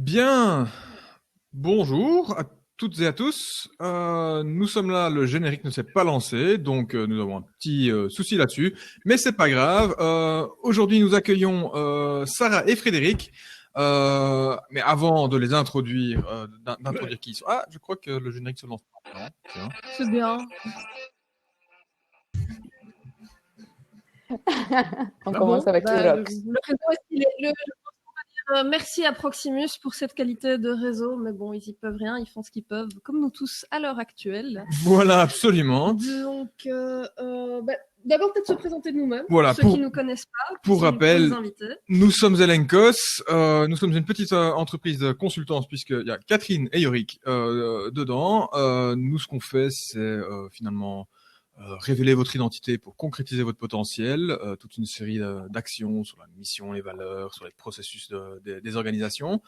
Bien, bonjour à toutes et à tous. Nous sommes là, le générique ne s'est pas lancé, donc nous avons un petit souci là-dessus, mais c'est pas grave. Aujourd'hui, nous accueillons Sarah et Frédéric. Mais avant de les introduire, d'introduire qui ils sont. Ah, je crois que le générique se lance pas. Non, tiens. C'est bien. On commence avec les rocks. Le réseau, merci à Proximus pour cette qualité de réseau, mais bon, ils y peuvent rien, ils font ce qu'ils peuvent, comme nous tous à l'heure actuelle. Voilà, absolument. Donc, d'abord peut-être se présenter nous-mêmes, Voilà, ceux qui ne nous connaissent pas. Pour rappel, nous inviter. Nous sommes Elenkos, nous sommes une petite entreprise de consultance puisqu'il y a Catherine et Yorick dedans. Nous, ce qu'on fait, c'est finalement révéler votre identité pour concrétiser votre potentiel, toute une série d'actions sur la mission, les valeurs, sur les processus des organisations.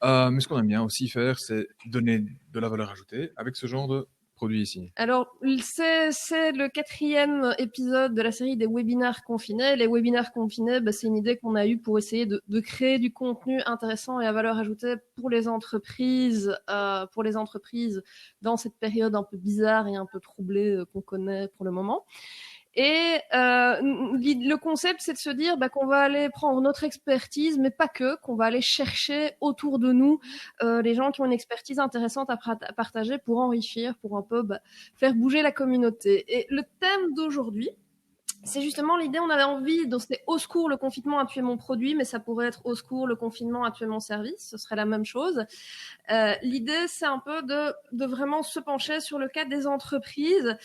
Mais ce qu'on aime bien aussi faire, c'est donner de la valeur ajoutée avec ce genre de produit ici. Alors, c'est le 4e épisode de la série des webinaires confinés. Les webinaires confinés, c'est une idée qu'on a eue pour essayer de créer du contenu intéressant et à valeur ajoutée pour les entreprises dans cette période un peu bizarre et un peu troublée qu'on connaît pour le moment. Et le concept, c'est de se dire qu'on va aller prendre notre expertise, mais pas que, qu'on va aller chercher autour de nous les gens qui ont une expertise intéressante à partager pour enrichir, pour un peu faire bouger la communauté. Et le thème d'aujourd'hui, c'est justement l'idée, on avait envie, donc c'était au secours, le confinement a tué mon produit, mais ça pourrait être au secours, le confinement a tué mon service, ce serait la même chose. L'idée, c'est un peu de vraiment se pencher sur le cas des entreprises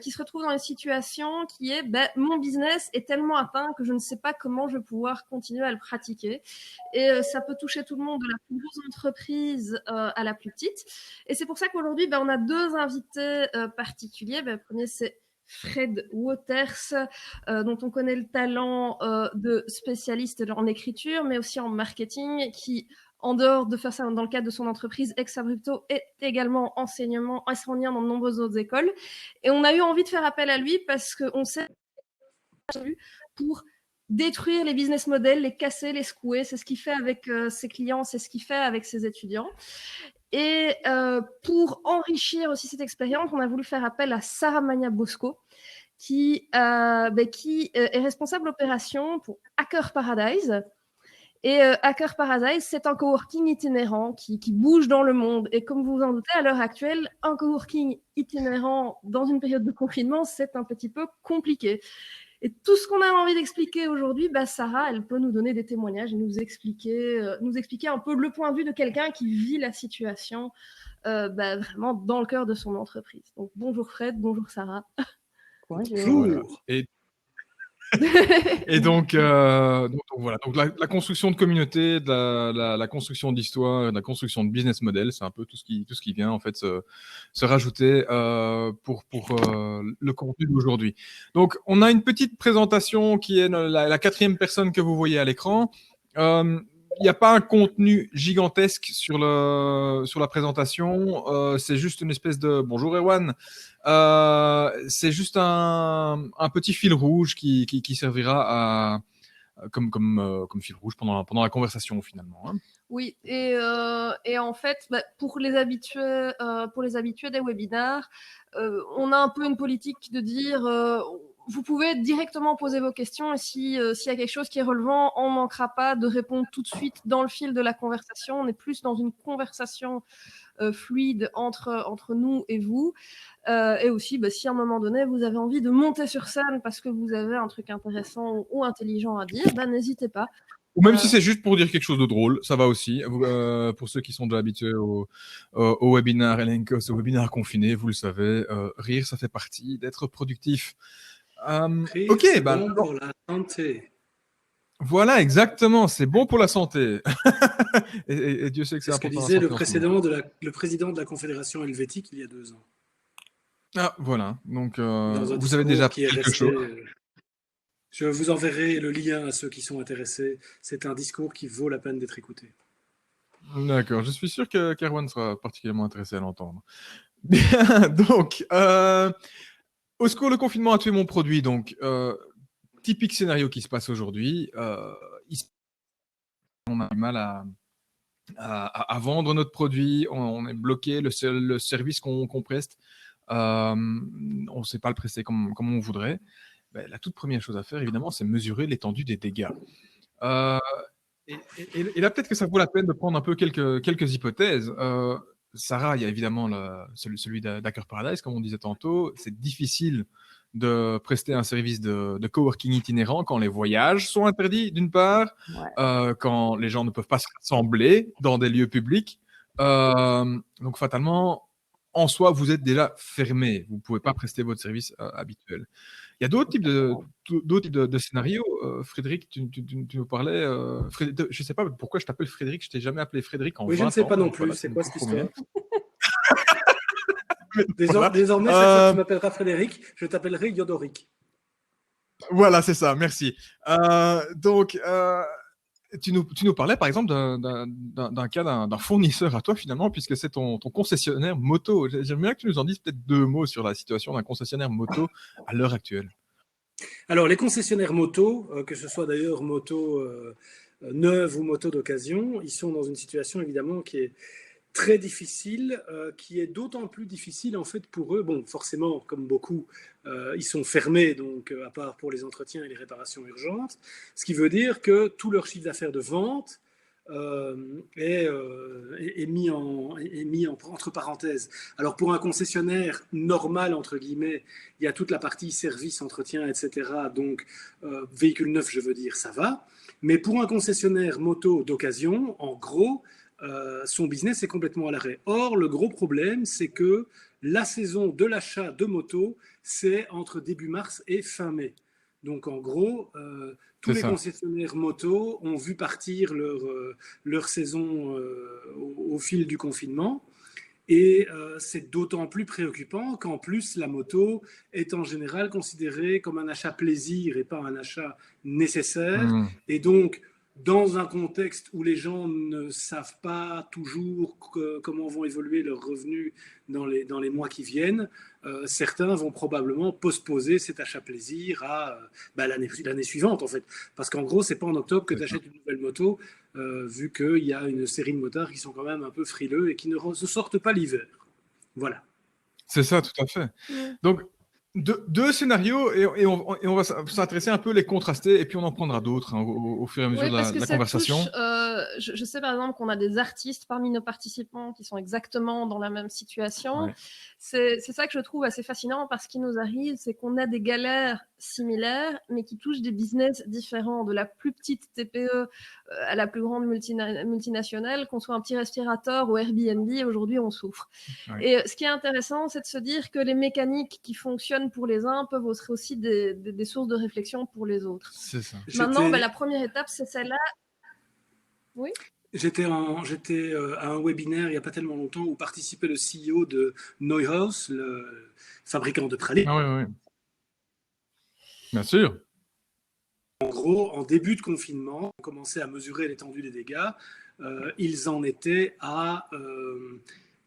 qui se retrouvent dans une situation qui est, mon business est tellement atteint que je ne sais pas comment je vais pouvoir continuer à le pratiquer. Et ça peut toucher tout le monde, de la plus grosse entreprise à la plus petite. Et c'est pour ça qu'aujourd'hui, on a 2 invités particuliers. Le premier, c'est Fred Waters, dont on connaît le talent de spécialiste en écriture, mais aussi en marketing, qui, en dehors de faire ça dans le cadre de son entreprise Ex Abrupto, est également enseignant dans de nombreuses autres écoles. Et on a eu envie de faire appel à lui parce qu'on sait pour détruire les business models, les casser, les secouer. C'est ce qu'il fait avec ses clients, c'est ce qu'il fait avec ses étudiants. Et pour enrichir aussi cette expérience, on a voulu faire appel à Sarah Magna Bosco, qui est responsable opération pour Hacker Paradise. Et Hacker Paradise, c'est un coworking itinérant qui bouge dans le monde. Et comme vous vous en doutez, à l'heure actuelle, un coworking itinérant dans une période de confinement, c'est un petit peu compliqué. Et tout ce qu'on a envie d'expliquer aujourd'hui, Sarah, elle peut nous donner des témoignages et nous expliquer un peu le point de vue de quelqu'un qui vit la situation vraiment dans le cœur de son entreprise. Donc bonjour Fred, bonjour Sarah. Bonjour. Voilà. Et donc voilà. Donc la construction de communauté, la construction d'histoire, la construction de business model, c'est un peu tout ce qui vient en fait se rajouter pour le contenu d'aujourd'hui. Donc on a une petite présentation qui est la 4e personne que vous voyez à l'écran. Il n'y a pas un contenu gigantesque sur la présentation. C'est juste une espèce de bonjour Erwan. C'est juste un petit fil rouge qui servira comme fil rouge pendant la conversation finalement. Hein. Oui, et en fait, pour les habitués des webinaires, on a un peu une politique de dire vous pouvez directement poser vos questions et s'il y a quelque chose qui est relevant, on ne manquera pas de répondre tout de suite dans le fil de la conversation. On est plus dans une conversation fluide entre nous et vous. Et aussi, si à un moment donné, vous avez envie de monter sur scène parce que vous avez un truc intéressant ou intelligent à dire, n'hésitez pas. Ou même si c'est juste pour dire quelque chose de drôle, ça va aussi. Pour ceux qui sont déjà habitués au webinaire Elenkos, au webinaire confiné, vous le savez, rire, ça fait partie d'être productif. Ok, bon pour la santé. Voilà, exactement, c'est bon pour la santé. et Dieu sait que c'est important. C'est ce que disait le président de la Confédération helvétique il y a 2 ans. Ah, voilà, donc vous avez déjà appris quelque chose. Je vous enverrai le lien à ceux qui sont intéressés. C'est un discours qui vaut la peine d'être écouté. D'accord, je suis sûr que Kerwan sera particulièrement intéressé à l'entendre. Bien, donc, au secours, le confinement a tué mon produit. Donc, typique scénario qui se passe aujourd'hui. On a du mal à vendre notre produit, on est bloqué, le service qu'on preste, on ne sait pas le prester comme on voudrait. Ben, la toute première chose à faire, évidemment, c'est mesurer l'étendue des dégâts. Et là, peut-être que ça vaut la peine de prendre un peu quelques hypothèses. Sarah, il y a évidemment celui d'Hacker Paradise, comme on disait tantôt. C'est difficile de prester un service de coworking itinérant quand les voyages sont interdits, d'une part, quand les gens ne peuvent pas se rassembler dans des lieux publics. Donc, fatalement, en soi, vous êtes déjà fermé. Vous ne pouvez pas prester votre service habituel. Il y a d'autres types de scénarios. Frédéric, tu nous parlais. Je ne sais pas pourquoi je t'appelle Frédéric. Je t'ai jamais appelé Frédéric en 20 ans. Oui, je ne sais pas non plus. Voilà, c'est quoi cette histoire? Voilà. Désormais, chaque fois que tu m'appelleras Frédéric, je t'appellerai Yodoric. Voilà, c'est ça. Merci. Donc, tu nous parlais par exemple d'un cas d'un fournisseur à toi finalement, puisque c'est ton concessionnaire moto. J'aimerais bien que tu nous en dises peut-être 2 mots sur la situation d'un concessionnaire moto à l'heure actuelle. Alors, les concessionnaires moto, que ce soit d'ailleurs moto neuve ou moto d'occasion, ils sont dans une situation évidemment qui est très difficile, qui est d'autant plus difficile en fait pour eux. Bon, forcément, comme beaucoup, ils sont fermés, donc à part pour les entretiens et les réparations urgentes, ce qui veut dire que tout leur chiffre d'affaires de vente est mis entre parenthèses. Alors pour un concessionnaire normal, entre guillemets, il y a toute la partie service, entretien, etc. Donc véhicule neuf, je veux dire, ça va. Mais pour un concessionnaire moto d'occasion, en gros, son business est complètement à l'arrêt. Or, le gros problème, c'est que la saison de l'achat de moto, c'est entre début mars et fin mai. Donc, en gros, tous les concessionnaires moto ont vu partir leur saison au fil du confinement. Et c'est d'autant plus préoccupant qu'en plus, la moto est en général considérée comme un achat plaisir et pas un achat nécessaire. Et donc, dans un contexte où les gens ne savent pas toujours comment vont évoluer leurs revenus dans les mois qui viennent, certains vont probablement postposer cet achat plaisir à l'année suivante, en fait. Parce qu'en gros, c'est pas en octobre que tu achètes une nouvelle moto, vu qu'il y a une série de motards qui sont quand même un peu frileux et qui ne sortent pas l'hiver. Voilà. C'est ça, tout à fait. Donc, deux scénarios et on va s'intéresser un peu, les contraster, et puis on en prendra d'autres au fur et à mesure de la conversation. Je sais par exemple qu'on a des artistes parmi nos participants qui sont exactement dans la même situation. Ouais. C'est ça que je trouve assez fascinant, parce qu'il nous arrive, c'est qu'on a des galères similaires, mais qui touchent des business différents, de la plus petite TPE à la plus grande multinationale, qu'on soit un petit restaurateur ou Airbnb, aujourd'hui on souffre. Ouais. Et ce qui est intéressant, c'est de se dire que les mécaniques qui fonctionnent pour les uns peuvent être aussi des sources de réflexion pour les autres. C'est ça. Maintenant, la première étape, c'est celle-là. Oui. J'étais à un webinaire il n'y a pas tellement longtemps où participait le CEO de Neuhaus, le fabricant de pralines. Ah oui, oui. Bien sûr. En gros, en début de confinement, on commençait à mesurer l'étendue des dégâts. Ils en étaient à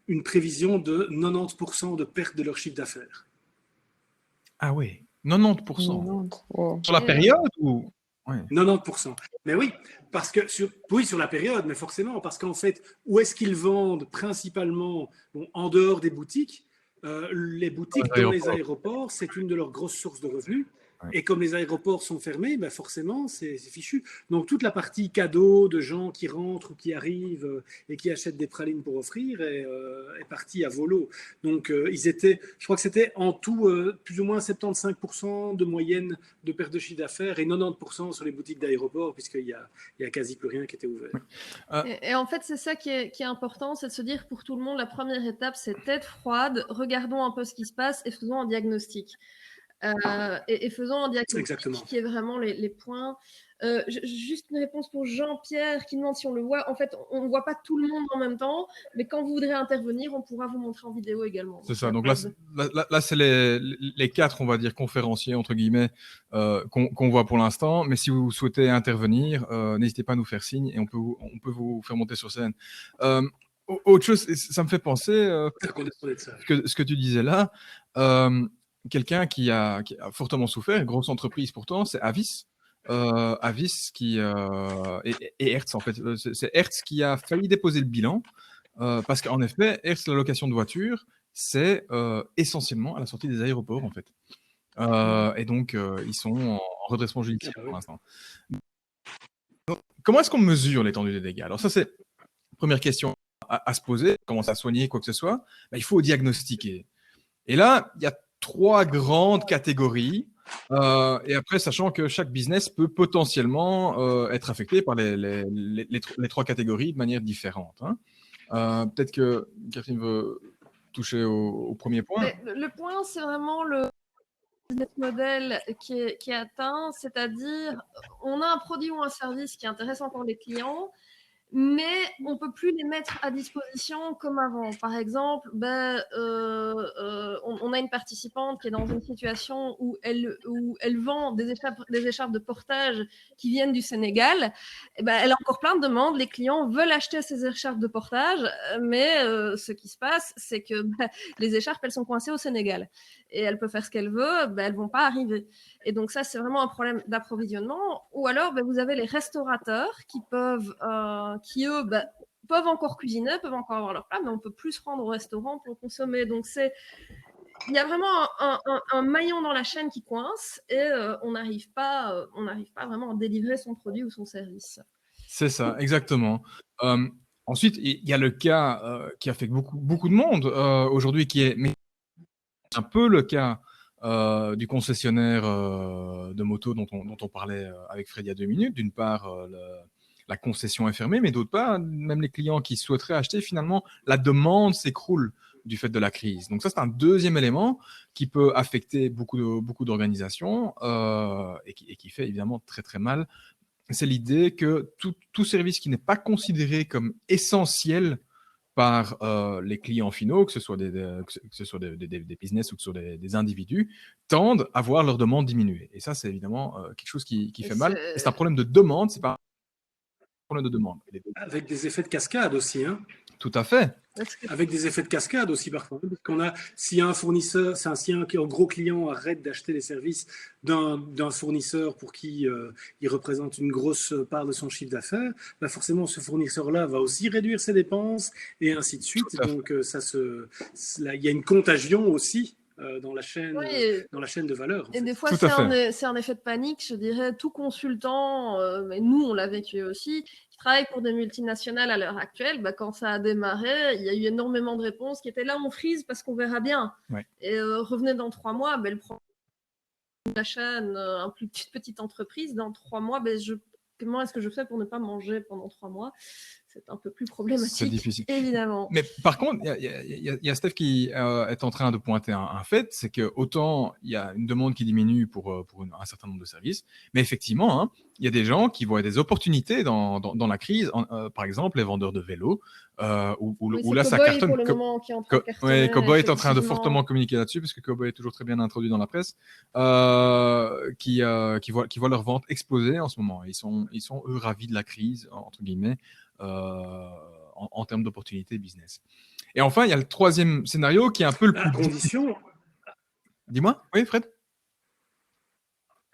une prévision de 90% de perte de leur chiffre d'affaires. Ah oui, 90%. 90%. Oh. Sur la période ou... Ouais. 90%. Mais oui, parce que sur la période, mais forcément, parce qu'en fait, où est-ce qu'ils vendent principalement, en dehors des boutiques, les boutiques dans les aéroports, c'est une de leurs grosses sources de revenus. Ouais. Et comme les aéroports sont fermés, ben forcément, c'est fichu. Donc, toute la partie cadeau de gens qui rentrent ou qui arrivent et qui achètent des pralines pour offrir est partie à volo. Donc, je crois que c'était en tout plus ou moins 75% de moyenne de perte de chiffre d'affaires et 90% sur les boutiques d'aéroports, puisqu'il y a quasi plus rien qui était ouvert. Et en fait, c'est ça qui est important, c'est de se dire pour tout le monde, la première étape, c'est tête froide, regardons un peu ce qui se passe et faisons un diagnostic. Et faisons un diagnostic. Exactement. Qui est vraiment les points. Juste une réponse pour Jean-Pierre qui demande si on le voit. En fait, on ne voit pas tout le monde en même temps, mais quand vous voudrez intervenir, on pourra vous montrer en vidéo également. C'est ça. Donc là c'est les 4, on va dire, conférenciers, entre guillemets, qu'on voit pour l'instant. Mais si vous souhaitez intervenir, n'hésitez pas à nous faire signe et on peut vous faire monter sur scène. Autre chose, ça me fait penser ce que tu disais là. Quelqu'un qui a fortement souffert, grosse entreprise pourtant, c'est Avis. Avis et Hertz, en fait. C'est Hertz qui a failli déposer le bilan parce qu'en effet, Hertz, la location de voitures, c'est essentiellement à la sortie des aéroports, en fait. Et donc, ils sont en redressement judiciaire pour l'instant. Comment est-ce qu'on mesure l'étendue des dégâts? Alors ça, c'est la première question à se poser. Commencer à soigner quoi que ce soit, il faut diagnostiquer. Et là, il y a 3 grandes catégories. Et après, sachant que chaque business peut potentiellement être affecté par les 3 catégories de manière différente. Hein. Peut-être que Catherine veut toucher au premier point. Le point, c'est vraiment le business model qui est atteint, c'est-à-dire on a un produit ou un service qui intéresse encore les clients, mais on ne peut plus les mettre à disposition comme avant. Par exemple, on a une participante qui est dans une situation où elle vend des écharpes de portage qui viennent du Sénégal. Elle a encore plein de demandes. Les clients veulent acheter ces écharpes de portage, mais ce qui se passe, c'est que les écharpes, elles sont coincées au Sénégal. Et elle peut faire ce qu'elle veut, elles ne vont pas arriver. Et donc ça, c'est vraiment un problème d'approvisionnement. Ou alors, vous avez les restaurateurs qui peuvent, peuvent encore cuisiner, peuvent encore avoir leur plat, mais on ne peut plus se rendre au restaurant pour consommer. Donc il y a vraiment un maillon dans la chaîne qui coince et on n'arrive pas vraiment à délivrer son produit ou son service. C'est ça, exactement. Ensuite, il y a le cas qui affecte beaucoup de monde aujourd'hui, qui est un peu le cas du concessionnaire de moto dont on parlait avec Fred il y a 2 minutes. D'une part, la concession est fermée, mais d'autre part, même les clients qui souhaiteraient acheter, finalement, la demande s'écroule du fait de la crise. Donc ça, c'est un deuxième élément qui peut affecter beaucoup d'organisations et qui fait évidemment très très mal. C'est l'idée que tout service qui n'est pas considéré comme essentiel par les clients finaux, que ce soit des business ou que ce soit des individus, tendent à voir leur demande diminuer. Et ça, c'est évidemment quelque chose qui fait mal. Et c'est un problème de demande, c'est pas un problème de demande. Avec des effets de cascade aussi, hein. Tout à fait. Avec des effets de cascade aussi parfois. Parce qu'on a, si un fournisseur, si un gros client arrête d'acheter les services d'un fournisseur pour qui il représente une grosse part de son chiffre d'affaires, forcément ce fournisseur-là va aussi réduire ses dépenses et ainsi de suite. Donc il y a une contagion aussi dans la chaîne de valeur. Et des fois, c'est un effet de panique, je dirais. Tout consultant, mais nous, on l'a vécu aussi, qui travaille pour des multinationales à l'heure actuelle, quand ça a démarré, il y a eu énormément de réponses qui étaient là, on freeze parce qu'on verra bien. Ouais. Et revenez dans 3 mois, le problème de la chaîne, une plus petite entreprise, dans 3 mois, comment est-ce que je fais pour ne pas manger pendant 3 mois? C'est un peu plus problématique, c'est difficile. Évidemment. Mais par contre, il y a Steph qui est en train de pointer un fait, c'est que autant il y a une demande qui diminue pour un certain nombre de services, mais effectivement, hein, il y a des gens qui voient des opportunités dans la crise, par exemple les vendeurs de vélos, où là ça cartonne. Cowboy est en train de fortement communiquer là-dessus, parce que Cowboy est toujours très bien introduit dans la presse, qui voient leur vente exploser en ce moment. Ils sont eux ravis de la crise, entre guillemets. En termes d'opportunités business. Et enfin, il y a le troisième scénario qui est un peu le plus... condition. Dis-moi, oui, Fred.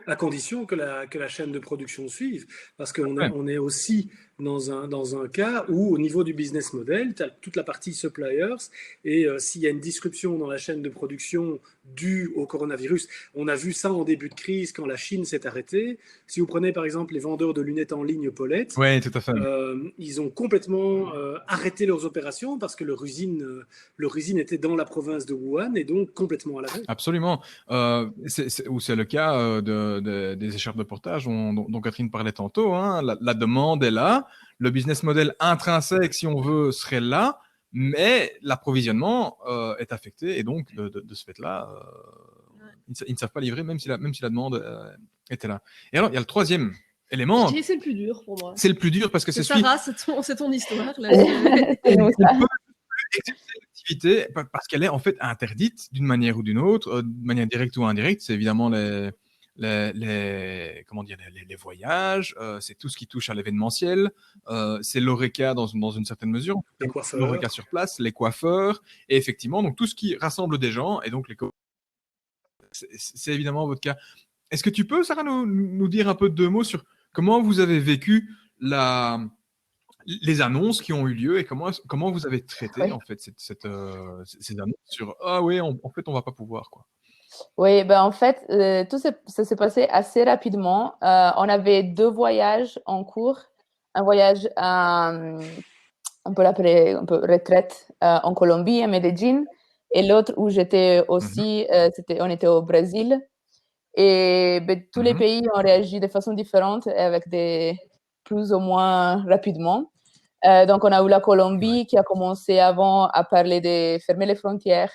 À condition que la chaîne de production suive, parce qu'on est aussi dans un cas où, au niveau du business model, tu as toute la partie suppliers, et s'il y a une disruption dans la chaîne de production due au coronavirus, on a vu ça en début de crise quand la Chine s'est arrêtée. Si vous prenez par exemple les vendeurs de lunettes en ligne Paulette, ouais, tout à fait. Ils ont complètement arrêté leurs opérations parce que leur usine était dans la province de Wuhan et donc complètement à l'arrêt. Absolument. C'est le cas des écharpes de portage dont Catherine parlait tantôt. Hein. La demande est là. Le business model intrinsèque, si on veut, serait là, mais l'approvisionnement est affecté et donc de ce fait-là, ils ne savent pas livrer, même si la demande était là. Et alors, il y a le troisième élément. Je dirais que c'est le plus dur pour moi. C'est le plus dur parce que c'est Sarah, c'est ton histoire. Là. Exercer l'activité parce qu'elle est en fait interdite d'une manière ou d'une autre, de manière directe ou indirecte. C'est évidemment les voyages, c'est tout ce qui touche à l'événementiel, c'est l'ORECA dans une certaine mesure, l'ORECA sur place, les coiffeurs, et effectivement donc tout ce qui rassemble des gens, et donc c'est évidemment votre cas. Est-ce que tu peux, Sarah, nous dire un peu deux mots sur comment vous avez vécu les annonces qui ont eu lieu et comment vous avez traité en fait ces annonces sur ah oui, en fait on va pas pouvoir quoi. Oui, ben en fait, ça s'est passé assez rapidement. On avait 2 voyages en cours. Un voyage, on peut l'appeler un peu retraite, en Colombie, à Medellín, et l'autre où j'étais aussi, on était au Brésil. Et ben, tous les pays ont réagi de façon différente avec plus ou moins rapidement. Donc, on a eu la Colombie qui a commencé avant à parler de fermer les frontières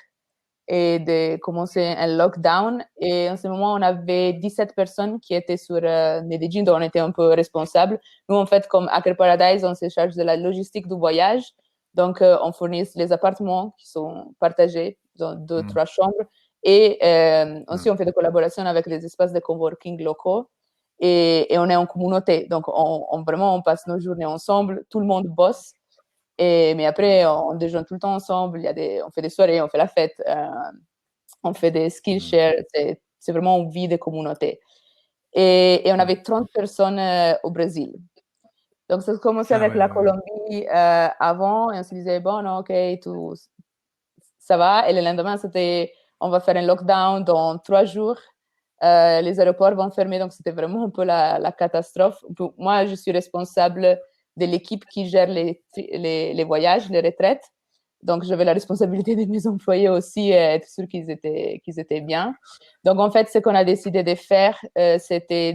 et de commencer un lockdown. Et en ce moment, on avait 17 personnes qui étaient sur Medellín, dont on était un peu responsable. Nous, en fait, comme Hacker Paradise, on se charge de la logistique du voyage. Donc, on fournit les appartements qui sont partagés dans 2-3 chambres. Et aussi, on fait des collaborations avec les espaces de coworking locaux. Et on est en communauté. Donc, vraiment, on passe nos journées ensemble. Tout le monde bosse. Mais après, on déjeune tout le temps ensemble. On fait des soirées, on fait la fête, on fait des skill share. C'est vraiment une vie de communauté. Et on avait 30 personnes au Brésil. Donc, ça a commencé avec la Colombie avant. Et on se disait, bon, non, OK, tout, ça va. Et le lendemain, c'était, on va faire un lockdown dans 3 jours. Les aéroports vont fermer. Donc, c'était vraiment un peu la catastrophe. Moi, je suis responsable de l'équipe qui gère les voyages, les retraites. Donc, j'avais la responsabilité de mes employés aussi, être sûr qu'ils étaient bien. Donc, en fait, ce qu'on a décidé de faire, c'était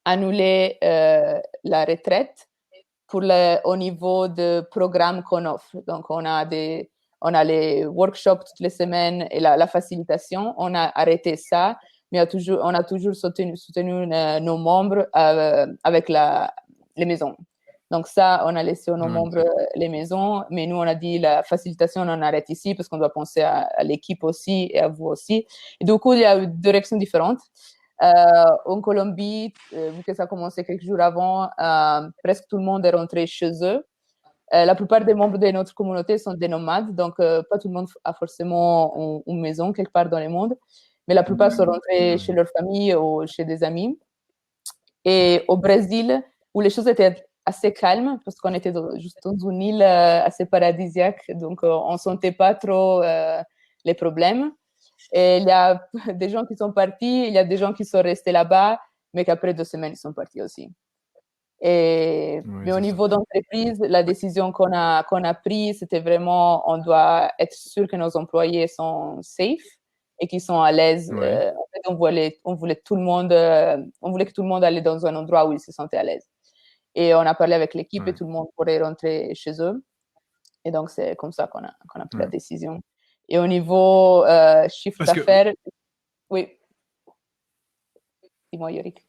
d'annuler la retraite au niveau de programmes qu'on offre. Donc, on a les workshops toutes les semaines et la facilitation. On a arrêté ça, mais on a toujours soutenu nos membres avec les maisons. Donc ça, on a laissé nos membres les maisons, mais nous, on a dit la facilitation, on en arrête ici parce qu'on doit penser à l'équipe aussi et à vous aussi. Et du coup, il y a eu 2 directions différentes. En Colombie, vu que ça a commencé quelques jours avant, presque tout le monde est rentré chez eux. La plupart des membres de notre communauté sont des nomades, donc pas tout le monde a forcément une maison quelque part dans le monde, mais la plupart sont rentrés chez leur famille ou chez des amis. Et au Brésil, où les choses étaient assez calmes, parce qu'on était juste dans une île assez paradisiaque, donc on ne sentait pas trop les problèmes. Et il y a des gens qui sont partis, il y a des gens qui sont restés là-bas, mais qu'après 2 semaines, ils sont partis aussi. Mais au niveau d'entreprise, la décision qu'on a prise, c'était vraiment, on doit être sûr que nos employés sont safe et qu'ils sont à l'aise. En fait, on voulait que tout le monde allait dans un endroit où ils se sentaient à l'aise. Et on a parlé avec l'équipe et tout le monde pourrait rentrer chez eux. Et donc, c'est comme ça qu'on a pris la décision. Et au niveau chiffre d'affaires, oui. Dis-moi, Yorick.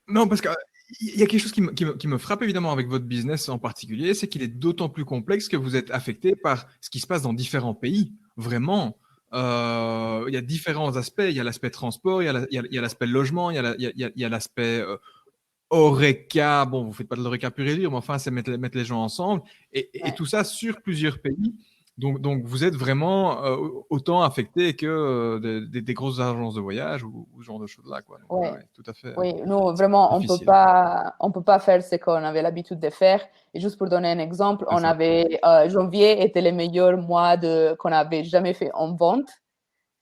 Non, parce qu'il y a quelque chose qui me frappe évidemment avec votre business en particulier, c'est qu'il est d'autant plus complexe que vous êtes affecté par ce qui se passe dans différents pays. Vraiment. Il y a différents aspects. Il y a l'aspect transport, il y a l'aspect logement, il y a l'aspect Horeca. Bon, vous ne faites pas de l'Horeca pur et dur, mais enfin, c'est mettre les gens ensemble. Et tout ça sur plusieurs pays. Donc vous êtes vraiment autant affecté que des grosses agences de voyage ou ce genre de choses-là, quoi. Donc, ouais, tout à fait. Oui, nous, vraiment, on peut pas faire ce qu'on avait l'habitude de faire. Et juste pour donner un exemple, on avait janvier était le meilleur mois qu'on avait jamais fait en vente.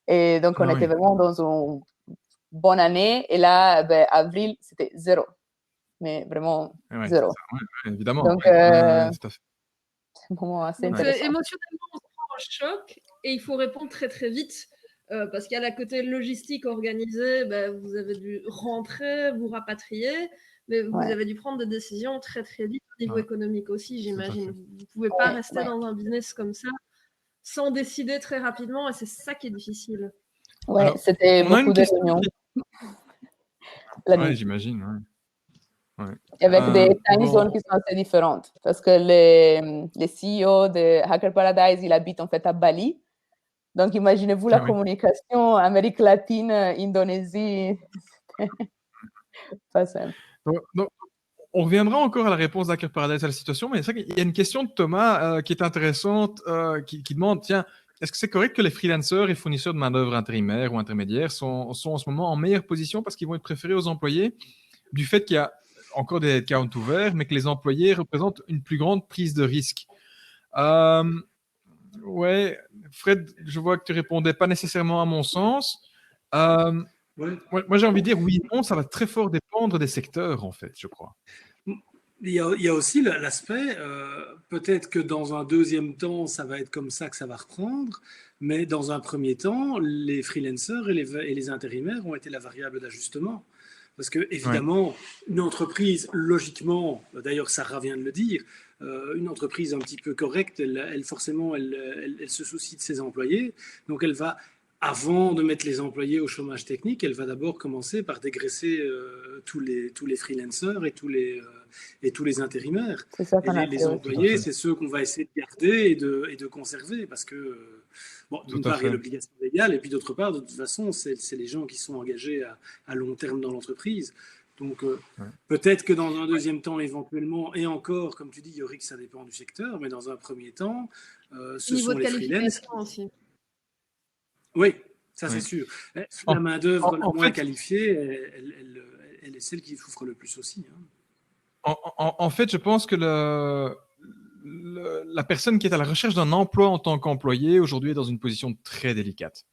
Et donc, on était vraiment dans une bonne année. Et là, avril, c'était 0. Mais vraiment 0. Évidemment. Donc, c'est vraiment assez intéressant. Émotionnellement, on se prend un choc et il faut répondre très, très vite. Parce qu'à la côté logistique organisée, vous avez dû rentrer, vous rapatrier, mais vous avez dû prendre des décisions très, très vite au niveau économique aussi, j'imagine. Vous ne pouvez pas rester dans un business comme ça sans décider très rapidement et c'est ça qui est difficile. Oui, c'était beaucoup de réunions. Oui, j'imagine. Ouais. Et avec des time zones qui sont assez différentes. Parce que les CEO de Hacker Paradise, il habite en fait à Bali. Donc, imaginez-vous la communication Amérique latine, Indonésie. Pas simple. Donc, on reviendra encore à la réponse d'Hacker Paradise à la situation, mais c'est vrai qu'il y a une question de Thomas qui est intéressante, qui demande, tiens, est-ce que c'est correct que les freelancers et fournisseurs de main-d'œuvre intérimaires ou intermédiaires sont en ce moment en meilleure position parce qu'ils vont être préférés aux employés du fait qu'il y a encore des headcounts ouverts, mais que les employés représentent une plus grande prise de risque? Ouais, Fred, je vois que tu répondais pas nécessairement à mon sens. Ouais. Moi, j'ai envie de dire oui et non, ça va très fort dépendre des secteurs, en fait, je crois. Il y a aussi l'aspect, peut-être que dans un deuxième temps, ça va être comme ça que ça va reprendre, mais dans un premier temps, les freelancers et les intérimaires ont été la variable d'ajustement. Parce que, évidemment, une entreprise, logiquement, d'ailleurs, Sarah vient de le dire, une entreprise un petit peu correcte, elle forcément, elle se soucie de ses employés. Donc, elle va, avant de mettre les employés au chômage technique, elle va d'abord commencer par dégraisser tous les freelancers et tous les intérimaires. C'est ça Et qu'on a les fait aussi. employés, c'est ceux qu'on va essayer de garder et de conserver parce que, bon, d'une part, il y a l'obligation légale et puis d'autre part, de toute façon, c'est les gens qui sont engagés à long terme dans l'entreprise. Donc, peut-être que dans un deuxième temps, éventuellement, et encore, comme tu dis, Yorick, ça dépend du secteur, mais dans un premier temps, ce sont les freelances. Aussi. Oui, ça c'est sûr. La main-d'œuvre la moins qualifiée, elle est celle qui souffre le plus aussi. Hein. En fait, je pense que la personne qui est à la recherche d'un emploi en tant qu'employé aujourd'hui est dans une position très délicate.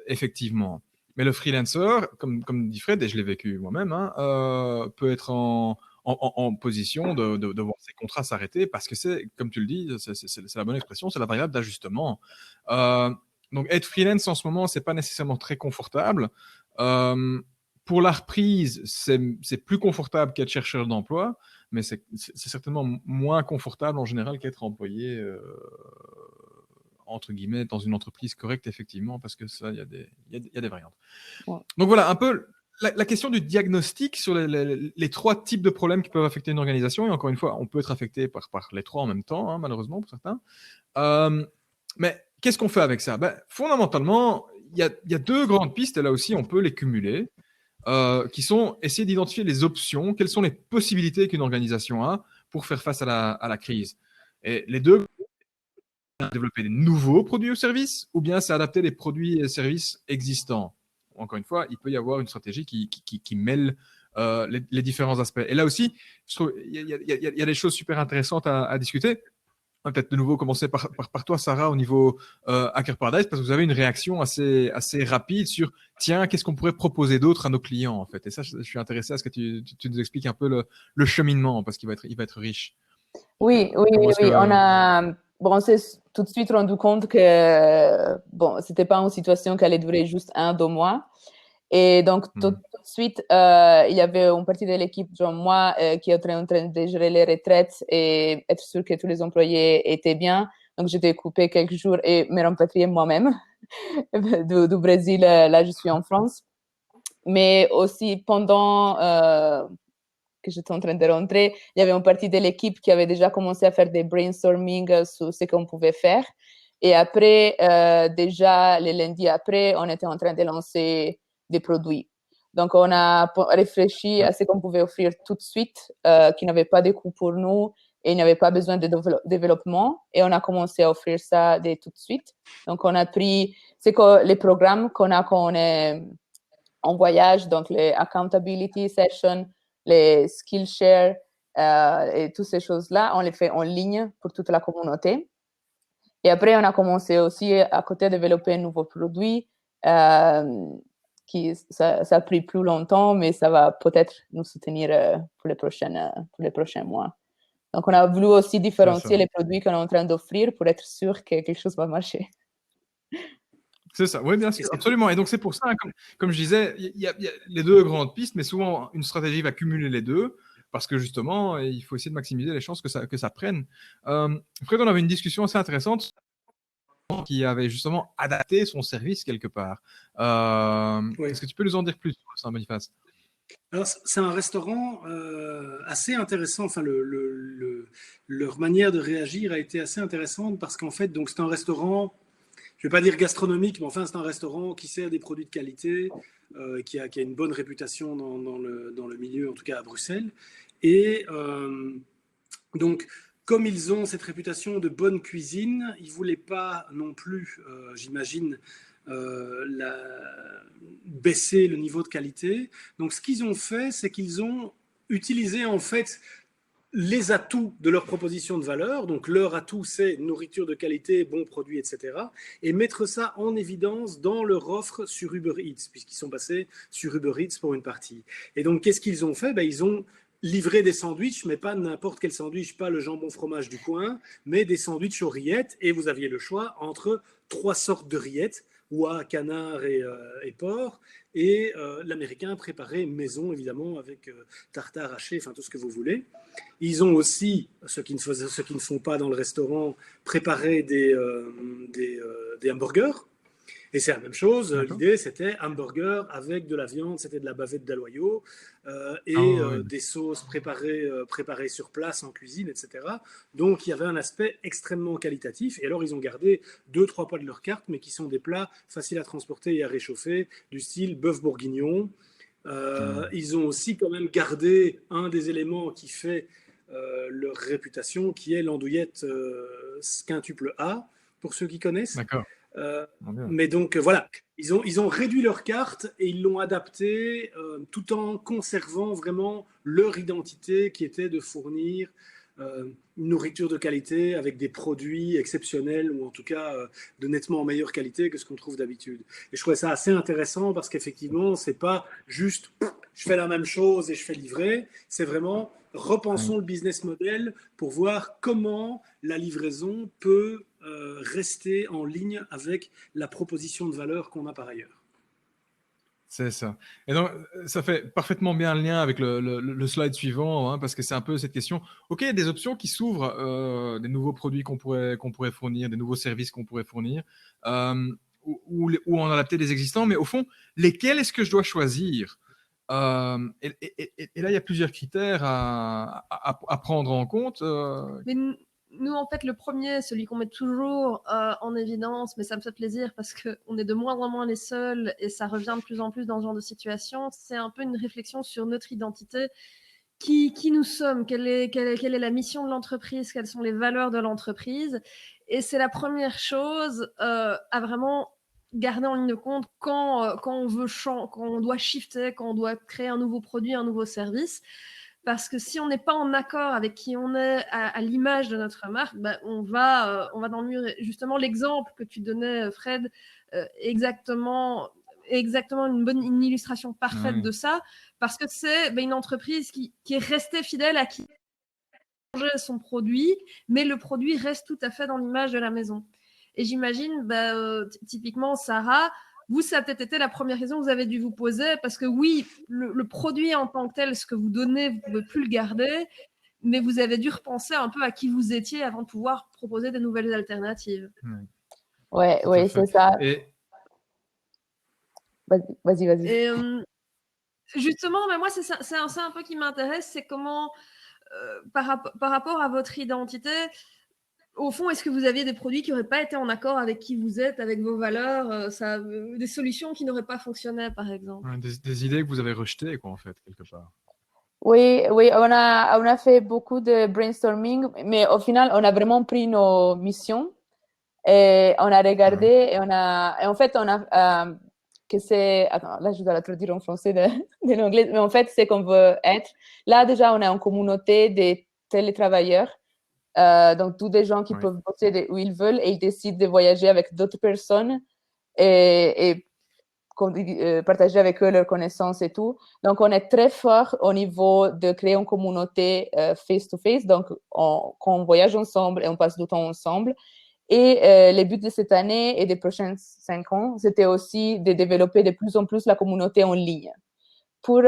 Effectivement. Mais le freelancer, comme dit Fred, et je l'ai vécu moi-même, hein, peut être en position de voir ses contrats s'arrêter parce que c'est, comme tu le dis, c'est la bonne expression, c'est la variable d'ajustement. Donc être freelance en ce moment, c'est pas nécessairement très confortable. Pour la reprise, c'est plus confortable qu'être chercheur d'emploi, mais c'est certainement moins confortable en général qu'être employé entre guillemets dans une entreprise correcte, effectivement, parce que ça, il y a des variantes. Ouais. Donc voilà, un peu la question du diagnostic sur les trois types de problèmes qui peuvent affecter une organisation. Et encore une fois, on peut être affecté par les trois en même temps, hein, malheureusement pour certains. Mais qu'est-ce qu'on fait avec ça? Fondamentalement, il y a deux grandes pistes, et là aussi, on peut les cumuler, qui sont essayer d'identifier les options, quelles sont les possibilités qu'une organisation a pour faire face à la crise. Et les deux, développer des nouveaux produits ou services, ou bien c'est adapter des produits et services existants. Encore une fois, il peut y avoir une stratégie qui mêle les différents aspects. Et là aussi, je trouve il y a des choses super intéressantes à discuter. On va peut-être de nouveau commencer par toi, Sarah, au niveau Hacker Paradise, parce que vous avez une réaction assez rapide sur tiens, qu'est-ce qu'on pourrait proposer d'autre à nos clients, en fait. Et ça, je suis intéressé à ce que tu nous expliques un peu le cheminement, parce qu'il va être riche. Oui. On a... Bon, on s'est tout de suite rendu compte que c'était pas une situation qui allait durer juste 1-2 mois. Et donc, tout de suite, il y avait une partie de l'équipe, genre moi, qui était en train de gérer les retraites et être sûr que tous les employés étaient bien. Donc, j'étais occupée quelques jours et me rapatrier moi-même du Brésil. Là, je suis en France. Mais aussi, pendant que j'étais en train de rentrer, il y avait une partie de l'équipe qui avait déjà commencé à faire des brainstorming sur ce qu'on pouvait faire. Et après, déjà, les lundis après, on était en train de lancer des produits. Donc, on a réfléchi à ce qu'on pouvait offrir tout de suite, qui n'avait pas de coût pour nous et il n'y avait pas besoin de développement. Et on a commencé à offrir ça dès tout de suite. Donc, on a pris les programmes qu'on a quand on est en voyage, donc les accountability sessions, les Skillshare et toutes ces choses-là, on les fait en ligne pour toute la communauté. Et après, on a commencé aussi à côté de développer un nouveau produit ça a pris plus longtemps, mais ça va peut-être nous soutenir pour les prochains mois. Donc, on a voulu aussi différencier les produits qu'on est en train d'offrir pour être sûr que quelque chose va marcher. C'est ça, oui, bien sûr, absolument. Et donc, c'est pour ça, comme je disais, il y a les deux grandes pistes, mais souvent, une stratégie va cumuler les deux, parce que justement, il faut essayer de maximiser les chances que ça prenne. Fred, on avait une discussion assez intéressante qui avait justement adapté son service quelque part. Oui. Est-ce que tu peux nous en dire plus sur ça, Boniface? Alors, c'est un restaurant assez intéressant. Enfin, leur manière de réagir a été assez intéressante parce qu'en fait, donc c'est un restaurant, je ne vais pas dire gastronomique, mais enfin, c'est un restaurant qui sert des produits de qualité, qui a une bonne réputation dans le milieu, en tout cas à Bruxelles. Et donc, comme ils ont cette réputation de bonne cuisine, ils ne voulaient pas non plus, j'imagine, baisser le niveau de qualité. Donc ce qu'ils ont fait, c'est qu'ils ont utilisé en fait les atouts de leur proposition de valeur. Donc leur atout, c'est nourriture de qualité, bons produits, etc. Et mettre ça en évidence dans leur offre sur Uber Eats, puisqu'ils sont passés sur Uber Eats pour une partie. Et donc qu'est-ce qu'ils ont fait? Ils ont livré des sandwichs, mais pas n'importe quel sandwich, pas le jambon fromage du coin, mais des sandwichs aux rillettes. Et vous aviez le choix entre 3 sortes de rillettes, oie, canard et porc, et l'américain préparé maison, évidemment, avec tartare haché, enfin tout ce que vous voulez. Ils ont aussi, ce qu'ils ne font pas dans le restaurant, préparé des hamburgers. Et c'est la même chose, l'idée c'était hamburger avec de la viande, c'était de la bavette d'aloyau des sauces préparées sur place en cuisine, etc. Donc il y avait un aspect extrêmement qualitatif. Et alors ils ont gardé 2-3 plats de leur carte, mais qui sont des plats faciles à transporter et à réchauffer, du style bœuf bourguignon. Ils ont aussi quand même gardé un des éléments qui fait leur réputation, qui est l'andouillette quintuple A, pour ceux qui connaissent. D'accord. Mais donc voilà, ils ont réduit leur carte et ils l'ont adaptée tout en conservant vraiment leur identité qui était de fournir une nourriture de qualité avec des produits exceptionnels ou en tout cas de nettement en meilleure qualité que ce qu'on trouve d'habitude. Et je trouvais ça assez intéressant parce qu'effectivement, c'est pas juste je fais la même chose et je fais livrer, c'est vraiment repensons le business model pour voir comment la livraison peut rester en ligne avec la proposition de valeur qu'on a par ailleurs. C'est ça. Et donc, ça fait parfaitement bien le lien avec le slide suivant, hein, parce que c'est un peu cette question. OK, il y a des options qui s'ouvrent, des nouveaux produits qu'on pourrait fournir, des nouveaux services qu'on pourrait fournir, ou en adapter des existants, mais au fond, lesquels est-ce que je dois choisir? Et là, il y a plusieurs critères à prendre en compte. Mais nous, en fait, le premier, celui qu'on met toujours en évidence, mais ça me fait plaisir parce qu'on est de moins en moins les seuls et ça revient de plus en plus dans ce genre de situation, c'est un peu une réflexion sur notre identité. Qui nous sommes, quelle est la mission de l'entreprise, quelles sont les valeurs de l'entreprise. Et c'est la première chose à vraiment garder en ligne de compte quand on doit shifter, quand on doit créer un nouveau produit, un nouveau service. Parce que si on n'est pas en accord avec qui on est à l'image de notre marque, on va dans le mur. Justement, l'exemple que tu donnais, Fred, exactement une illustration parfaite de ça, parce que c'est une entreprise qui est restée fidèle à qui changeait son produit, mais le produit reste tout à fait dans l'image de la maison. Et j'imagine, typiquement, Sarah, vous, ça a peut-être été la première question que vous avez dû vous poser, parce que oui, le produit en tant que tel, ce que vous donnez, vous ne pouvez plus le garder, mais vous avez dû repenser un peu à qui vous étiez avant de pouvoir proposer des nouvelles alternatives. Oui, c'est ça. Et... Vas-y. Et, justement, moi, c'est un peu qui m'intéresse, c'est comment, par rapport à votre identité, au fond, est-ce que vous aviez des produits qui n'auraient pas été en accord avec qui vous êtes, avec vos valeurs, des solutions qui n'auraient pas fonctionné, par exemple? Des idées que vous avez rejetées, quoi, en fait, quelque part. Oui, on a fait beaucoup de brainstorming, mais au final, on a vraiment pris nos missions et on a regardé et en fait, on a que c'est... Attends, là, je dois la traduire en français de l'anglais, mais en fait, c'est qu'on veut être. Là, déjà, on est en communauté des télétravailleurs. Donc, tous des gens qui peuvent bosser où ils veulent et ils décident de voyager avec d'autres personnes et partager avec eux leurs connaissances et tout. Donc, on est très fort au niveau de créer une communauté face-to-face. Donc, quand on voyage ensemble et on passe du temps ensemble. Et les buts de cette année et des prochains 5 ans, c'était aussi de développer de plus en plus la communauté en ligne pour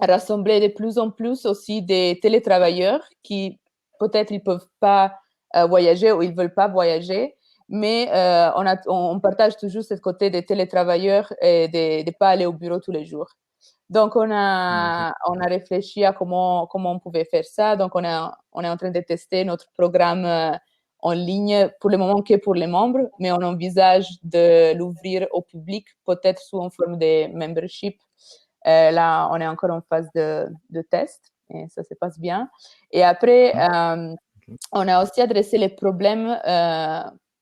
rassembler de plus en plus aussi des télétravailleurs qui peut-être ils peuvent pas voyager ou ils veulent pas voyager, mais on partage toujours ce côté des télétravailleurs et de pas aller au bureau tous les jours. Donc on a réfléchi à comment on pouvait faire ça. Donc on est en train de tester notre programme en ligne pour le moment que pour les membres, mais on envisage de l'ouvrir au public peut-être sous une forme de membership. Là, on est encore en phase de test. et ça se passe bien. Et après, on a aussi adressé les problèmes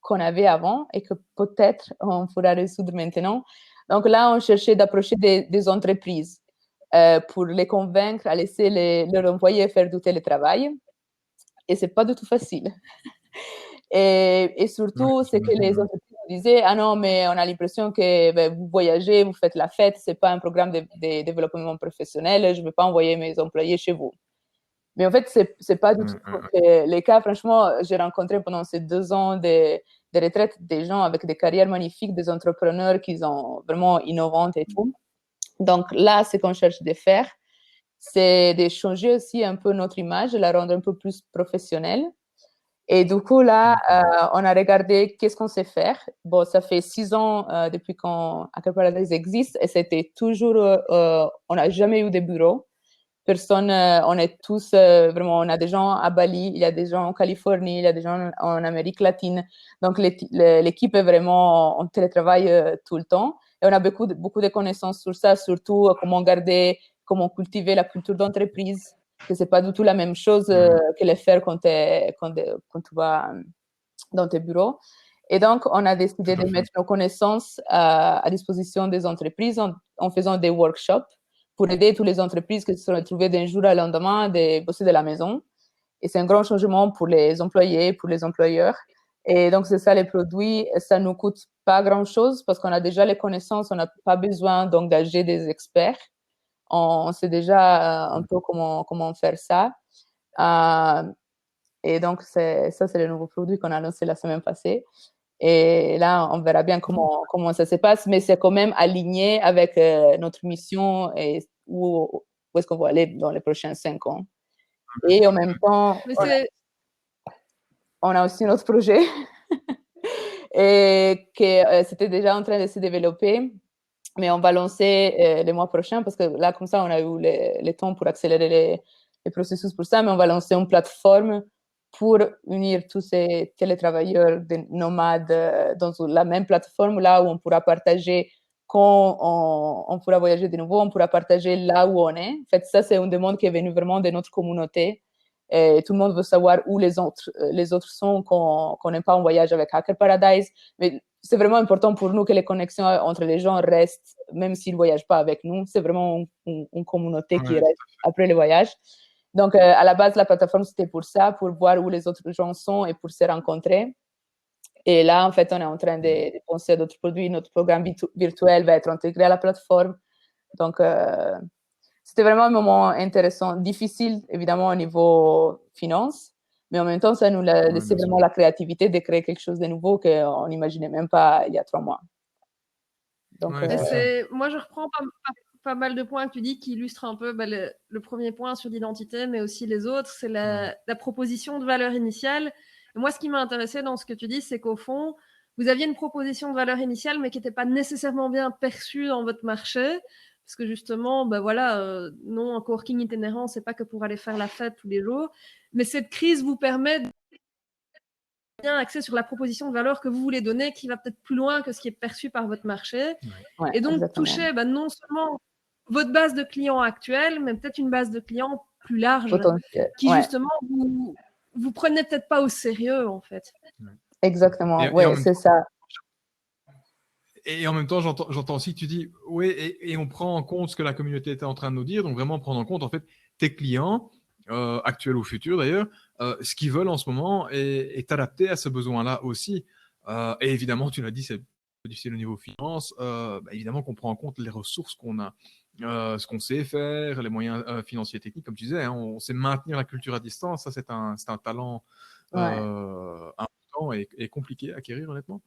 qu'on avait avant et que peut-être on pourra résoudre maintenant. Donc là, on cherchait d'approcher des entreprises pour les convaincre à laisser leurs employés faire du télétravail. Et c'est pas du tout facile. Et surtout, c'est que les entreprises disaient, ah non, mais on a l'impression que ben, vous voyagez, vous faites la fête, c'est pas un programme de développement professionnel, je ne vais pas envoyer mes employés chez vous. Mais en fait, c'est pas du tout les cas. Franchement, j'ai rencontré pendant ces 2 ans de retraite des gens avec des carrières magnifiques, des entrepreneurs qui sont vraiment innovantes et tout. Donc là, ce qu'on cherche de faire, c'est de changer aussi un peu notre image, de la rendre un peu plus professionnelle. Et du coup, là, on a regardé qu'est-ce qu'on sait faire. Bon, ça fait 6 ans depuis qu'Hacker Paradise existe et c'était toujours, on n'a jamais eu de bureau. Personne, on est tous vraiment, on a des gens à Bali, il y a des gens en Californie, il y a des gens en Amérique latine. Donc, l'équipe est vraiment en télétravail tout le temps. Et on a beaucoup de connaissances sur ça, surtout comment garder, comment cultiver la culture d'entreprise, que c'est pas du tout la même chose que le faire quand tu vas dans tes bureaux. Et donc, on a décidé de mettre nos connaissances à disposition des entreprises en faisant des workshops pour aider toutes les entreprises qui se sont retrouvées d'un jour à lendemain de bosser de la maison. Et c'est un grand changement pour les employés, pour les employeurs. Et donc, c'est ça les produits. Ça ne nous coûte pas grand-chose parce qu'on a déjà les connaissances, on n'a pas besoin d'engager des experts. On sait déjà un peu comment faire ça. Et donc, ça, c'est le nouveau produit qu'on a lancé la semaine passée. Et là, on verra bien comment ça se passe, mais c'est quand même aligné avec notre mission et où est-ce qu'on va aller dans les prochains 5 ans. Et en même temps, on a aussi notre projet et que c'était déjà en train de se développer, mais on va lancer les mois prochains parce que là, comme ça, on a eu le temps pour accélérer les processus pour ça, mais on va lancer une plateforme pour unir tous ces télétravailleurs nomades dans la même plateforme, là où on pourra partager quand on pourra voyager de nouveau, on pourra partager là où on est. En fait, ça, c'est une demande qui est venue vraiment de notre communauté. Et tout le monde veut savoir où les autres sont quand on n'est pas en voyage avec Hacker Paradise. Mais c'est vraiment important pour nous que les connexions entre les gens restent, même s'ils ne voyagent pas avec nous. C'est vraiment une communauté qui reste après le voyage. Donc, à la base, la plateforme, c'était pour ça, pour voir où les autres gens sont et pour se rencontrer. Et là, en fait, on est en train de penser à d'autres produits. Notre programme virtuel va être intégré à la plateforme. Donc, c'était vraiment un moment intéressant, difficile, évidemment, au niveau finance, mais en même temps, ça nous a laissé vraiment la créativité de créer quelque chose de nouveau qu'on n'imaginait même pas il y a 3 mois. Donc, moi, je reprends pas mal de points que tu dis qui illustrent un peu le premier point sur l'identité, mais aussi les autres. C'est la proposition de valeur initiale. Et moi, ce qui m'a intéressé dans ce que tu dis, c'est qu'au fond, vous aviez une proposition de valeur initiale, mais qui n'était pas nécessairement bien perçue dans votre marché. Parce que justement, non, un coworking itinérant, c'est pas que pour aller faire la fête tous les jours. Mais cette crise vous permet de bien axer sur la proposition de valeur que vous voulez donner, qui va peut-être plus loin que ce qui est perçu par votre marché. Ouais, et donc, exactement. toucher non seulement votre base de clients actuelle, mais peut-être une base de clients plus large, qui justement, vous prenez peut-être pas au sérieux, en fait. Exactement, oui, c'est ça. Et en même temps, j'entends aussi que tu dis, oui, et on prend en compte ce que la communauté était en train de nous dire, donc vraiment prendre en compte, en fait, tes clients, actuels ou futurs d'ailleurs, ce qu'ils veulent en ce moment, et t'adapter à ce besoin-là aussi. Et évidemment, tu l'as dit, c'est difficile au niveau finance, évidemment qu'on prend en compte les ressources qu'on a, ce qu'on sait faire, les moyens financiers et techniques, comme tu disais, hein, on sait maintenir la culture à distance, ça c'est un talent important et compliqué à acquérir, honnêtement.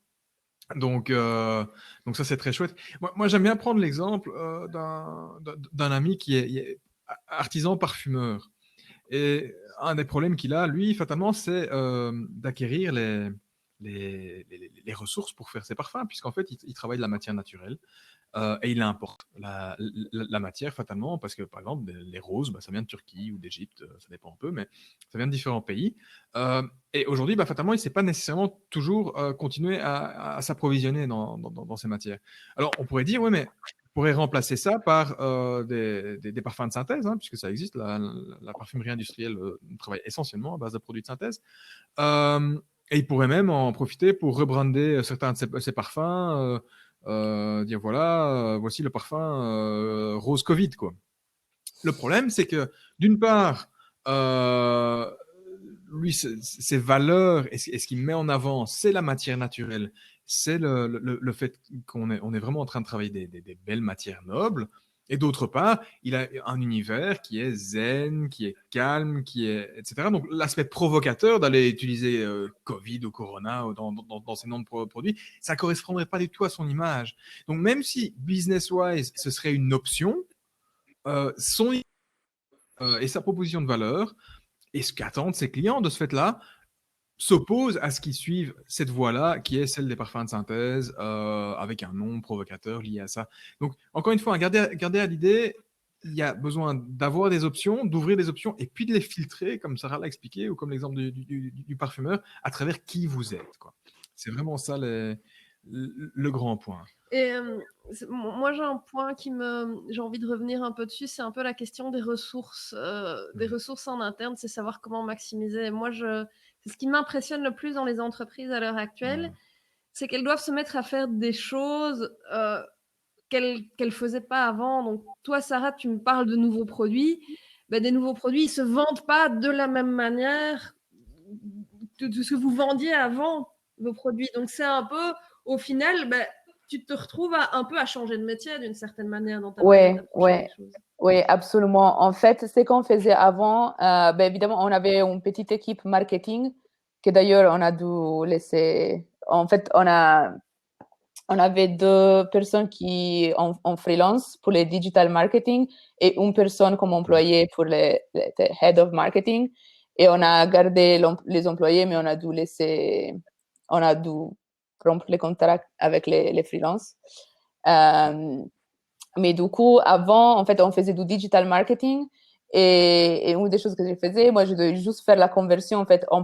Donc ça, c'est très chouette. Moi j'aime bien prendre l'exemple d'un ami qui est artisan parfumeur. Et un des problèmes qu'il a, lui, fatalement, c'est d'acquérir les ressources pour faire ses parfums, puisqu'en fait, il travaille de la matière naturelle. Et il importe la matière fatalement parce que, par exemple, les roses, ça vient de Turquie ou d'Égypte, ça dépend un peu, mais ça vient de différents pays. Et aujourd'hui, fatalement, il ne sait pas nécessairement toujours continuer à s'approvisionner dans ces matières. Alors, on pourrait dire, oui, mais pourrait remplacer ça par des parfums de synthèse, hein, puisque ça existe. La parfumerie industrielle travaille essentiellement à base de produits de synthèse. Et il pourrait même en profiter pour rebrander certains de ces parfums, dire voilà, voici le parfum rose Covid, quoi. Le problème, c'est que d'une part, lui, ses valeurs et ce qu'il met en avant, c'est la matière naturelle, c'est le fait qu'on est vraiment en train de travailler des belles matières nobles. Et d'autre part, il a un univers qui est zen, qui est calme, etc. Donc, l'aspect provocateur d'aller utiliser Covid ou Corona dans ces noms de produits, ça ne correspondrait pas du tout à son image. Donc, même si business-wise, ce serait une option, son et sa proposition de valeur et ce qu'attendent ses clients de ce fait-là s'oppose à ce qu'ils suivent cette voie-là, qui est celle des parfums de synthèse, avec un nom provocateur lié à ça. Donc, encore une fois, gardez à l'idée, il y a besoin d'avoir des options, d'ouvrir des options, et puis de les filtrer, comme Sarah l'a expliqué, ou comme l'exemple du parfumeur, à travers qui vous êtes, quoi. C'est vraiment ça le grand point. Et moi, j'ai un point j'ai envie de revenir un peu dessus, c'est un peu la question des ressources en interne, c'est savoir comment maximiser. Moi, c'est ce qui m'impressionne le plus dans les entreprises à l'heure actuelle, c'est qu'elles doivent se mettre à faire des choses qu'elles faisaient pas avant. Donc, toi, Sarah, tu me parles de nouveaux produits. Des nouveaux produits, ils se vendent pas de la même manière de ce que vous vendiez avant vos produits. Donc, c'est un peu, au final, tu te retrouves un peu à changer de métier d'une certaine manière dans ta manière d'approcher les choses. Oui, absolument. En fait, ce qu'on faisait avant, évidemment, on avait une petite équipe marketing que d'ailleurs, on a dû laisser. En fait, on avait 2 personnes qui en freelance pour les digital marketing et une personne comme employée pour les head of marketing. Et on a gardé les employés, mais on a dû rompre les contrats avec les freelances. Mais du coup, avant, en fait, on faisait du digital marketing. Et une des choses que je faisais, moi, je devais juste faire la conversion. En fait, on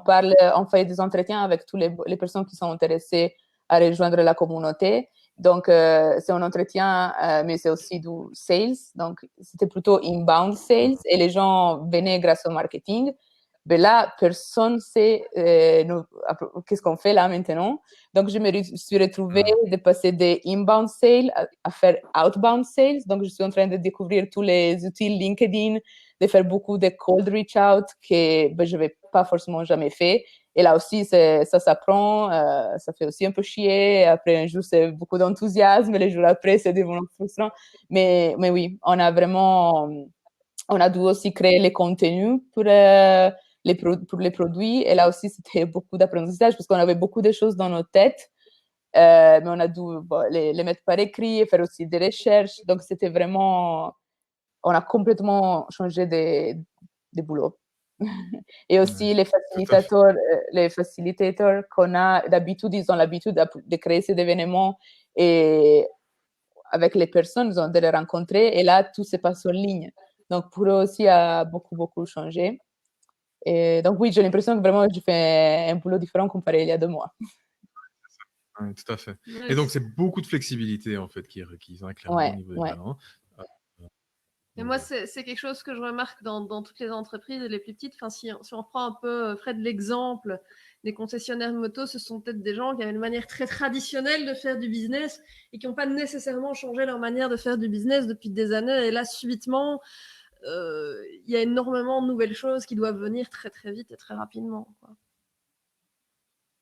fait des entretiens avec toutes les personnes qui sont intéressées à rejoindre la communauté. Donc, c'est un entretien, mais c'est aussi du sales. Donc, c'était plutôt inbound sales et les gens venaient grâce au marketing. Mais là, personne ne sait qu'est-ce qu'on fait là maintenant. Donc, je me suis retrouvée de passer des inbound sales à faire outbound sales. Donc, je suis en train de découvrir tous les outils LinkedIn, de faire beaucoup de cold reach out que je n'avais pas forcément jamais fait. Et là aussi, ça s'apprend, ça fait aussi un peu chier. Après un jour, c'est beaucoup d'enthousiasme. Les jours après, c'est devenu frustrant. Mais oui, on a dû aussi créer les contenus pour les produits. Et là aussi, c'était beaucoup d'apprentissage parce qu'on avait beaucoup de choses dans nos têtes. Mais on a dû les mettre par écrit et faire aussi des recherches. Donc, c'était vraiment... On a complètement changé de boulot. Et aussi, les facilitateurs qu'on a d'habitude, ils ont l'habitude de créer ces événements et avec les personnes, ils ont de les rencontrer. Et là, tout se passe en ligne. Donc, pour eux aussi, a beaucoup, beaucoup changé. Et donc, oui, j'ai l'impression que vraiment, je fais un boulot différent comparé il y a 2 mois. Oui, tout à fait. Et donc, c'est beaucoup de flexibilité, en fait, qui est requise, hein, clairement, au niveau des talents. Et moi, c'est quelque chose que je remarque dans toutes les entreprises, les plus petites. Enfin, si on reprend un peu, Fred, l'exemple des concessionnaires de motos, ce sont peut-être des gens qui avaient une manière très traditionnelle de faire du business et qui n'ont pas nécessairement changé leur manière de faire du business depuis des années. Et là, subitement, il y a énormément de nouvelles choses qui doivent venir très, très vite et très rapidement, quoi.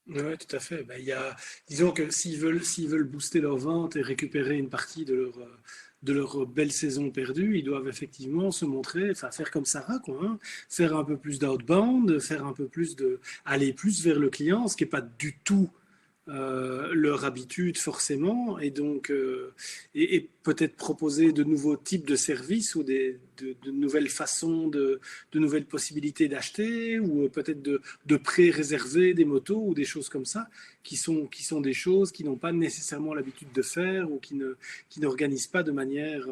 Oui, tout à fait. Disons que s'ils veulent booster leur vente et récupérer une partie de leur belle saison perdue, ils doivent effectivement se montrer, enfin faire comme Sarah, quoi, hein, faire un peu plus d'outbound, faire un peu plus aller plus vers le client, ce qui n'est pas du tout leur habitude forcément, et donc et peut-être proposer de nouveaux types de services ou de nouvelles façons, de nouvelles possibilités d'acheter, ou peut-être de pré-réserver des motos ou des choses comme ça, qui sont des choses qu'ils n'ont pas nécessairement l'habitude de faire ou qui n'organisent pas de manière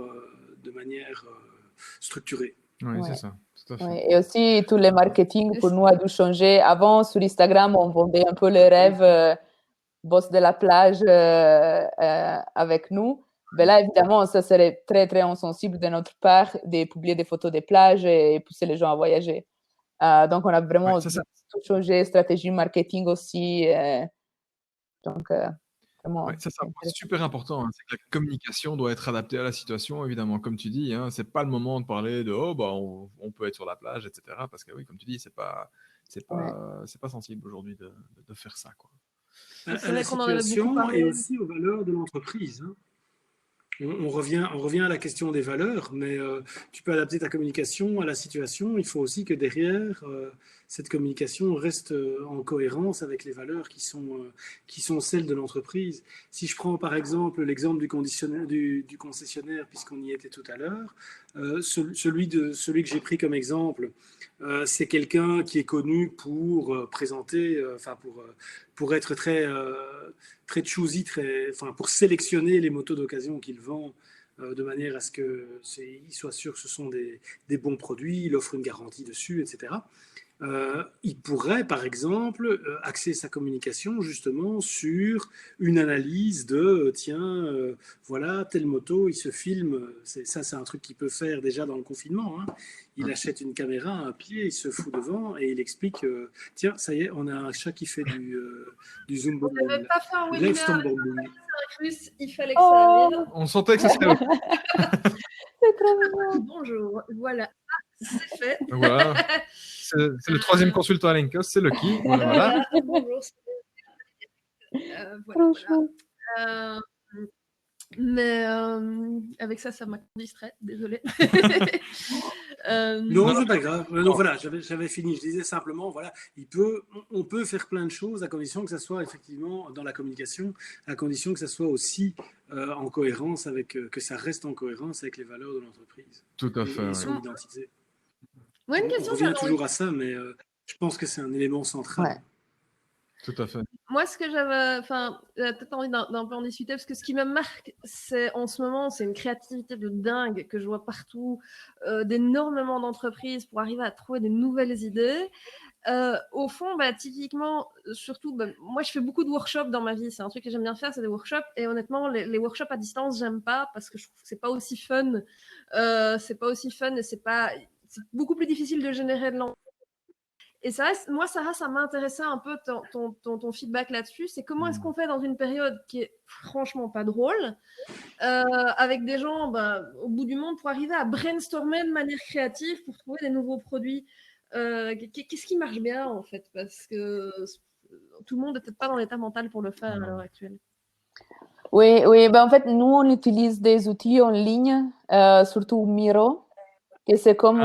structurée. Oui, c'est ça. Tout à fait. Ouais. Et aussi, tous les marketing pour nous a dû changer. Avant, sur Instagram, on vendait un peu le rêve boss de la plage avec nous. Ben là, évidemment, ça serait très, très insensible de notre part de publier des photos des plages et pousser les gens à voyager. Donc, on a vraiment tout changé, stratégie marketing aussi. Donc, vraiment. Ouais, ça, c'est un point super important. Hein. C'est que la communication doit être adaptée à la situation, évidemment. Comme tu dis, hein, c'est pas le moment de parler de on peut être sur la plage, etc. Parce que oui, comme tu dis, c'est pas sensible aujourd'hui de faire ça, quoi. À la situation et aussi aux valeurs de l'entreprise. Hein. On revient à la question des valeurs, mais tu peux adapter ta communication à la situation. Il faut aussi que derrière, cette communication reste en cohérence avec les valeurs qui sont celles de l'entreprise. Si je prends par exemple l'exemple du concessionnaire, puisqu'on y était tout à l'heure, celui que j'ai pris comme exemple, c'est quelqu'un qui est connu pour présenter, pour être très choosy, pour sélectionner les motos d'occasion qu'il vend de manière à ce qu'il soit sûr que ce sont des bons produits, il offre une garantie dessus, etc. Il pourrait, par exemple, axer sa communication justement sur une analyse de tiens, voilà, telle moto, il se filme. Ça, c'est un truc qu'il peut faire déjà dans le confinement. Hein. Il achète une caméra, un pied, il se fout devant et il explique tiens, ça y est, on a un chat qui fait du zoom bombing. On n'avait pas fait un webinaire il fallait que Oh. ça arrive. On sentait que ça serait. C'est trop mignon. Bonjour, voilà, c'est fait. Voilà. C'est le troisième consultant à Linkos, c'est Lucky. Voilà. Bonjour. Voilà. Mais avec ça m'a distrait, désolé. Non, c'est pas grave. Donc voilà, j'avais fini. Je disais simplement, voilà, on peut faire plein de choses à condition que ça soit effectivement dans la communication, à condition que ça soit aussi en cohérence que ça reste en cohérence avec les valeurs de l'entreprise. Tout à fait. Et son identité. Ouais, une question, on revient toujours à ça, mais je pense que c'est un élément central. Ouais. Tout à fait. Moi, ce que j'avais peut-être envie d'un peu en discuter, parce que ce qui me marque, c'est en ce moment, c'est une créativité de dingue que je vois partout, d'énormément d'entreprises pour arriver à trouver des nouvelles idées. Au fond, typiquement, surtout, moi, je fais beaucoup de workshops dans ma vie. C'est un truc que j'aime bien faire, c'est des workshops. Et honnêtement, les workshops à distance, j'aime pas parce que je trouve que c'est pas aussi fun. C'est pas aussi fun et c'est beaucoup plus difficile de générer de l'envie. Et ça, moi, Sarah, ça m'intéressait un peu ton feedback là-dessus. C'est comment est-ce qu'on fait dans une période qui est franchement pas drôle, avec des gens au bout du monde pour arriver à brainstormer de manière créative pour trouver des nouveaux produits. Qu'est-ce qui marche bien en fait? Parce que tout le monde n'est peut-être pas dans l'état mental pour le faire à l'heure actuelle. Oui, en fait, nous, on utilise des outils en ligne, surtout Miro, et c'est comme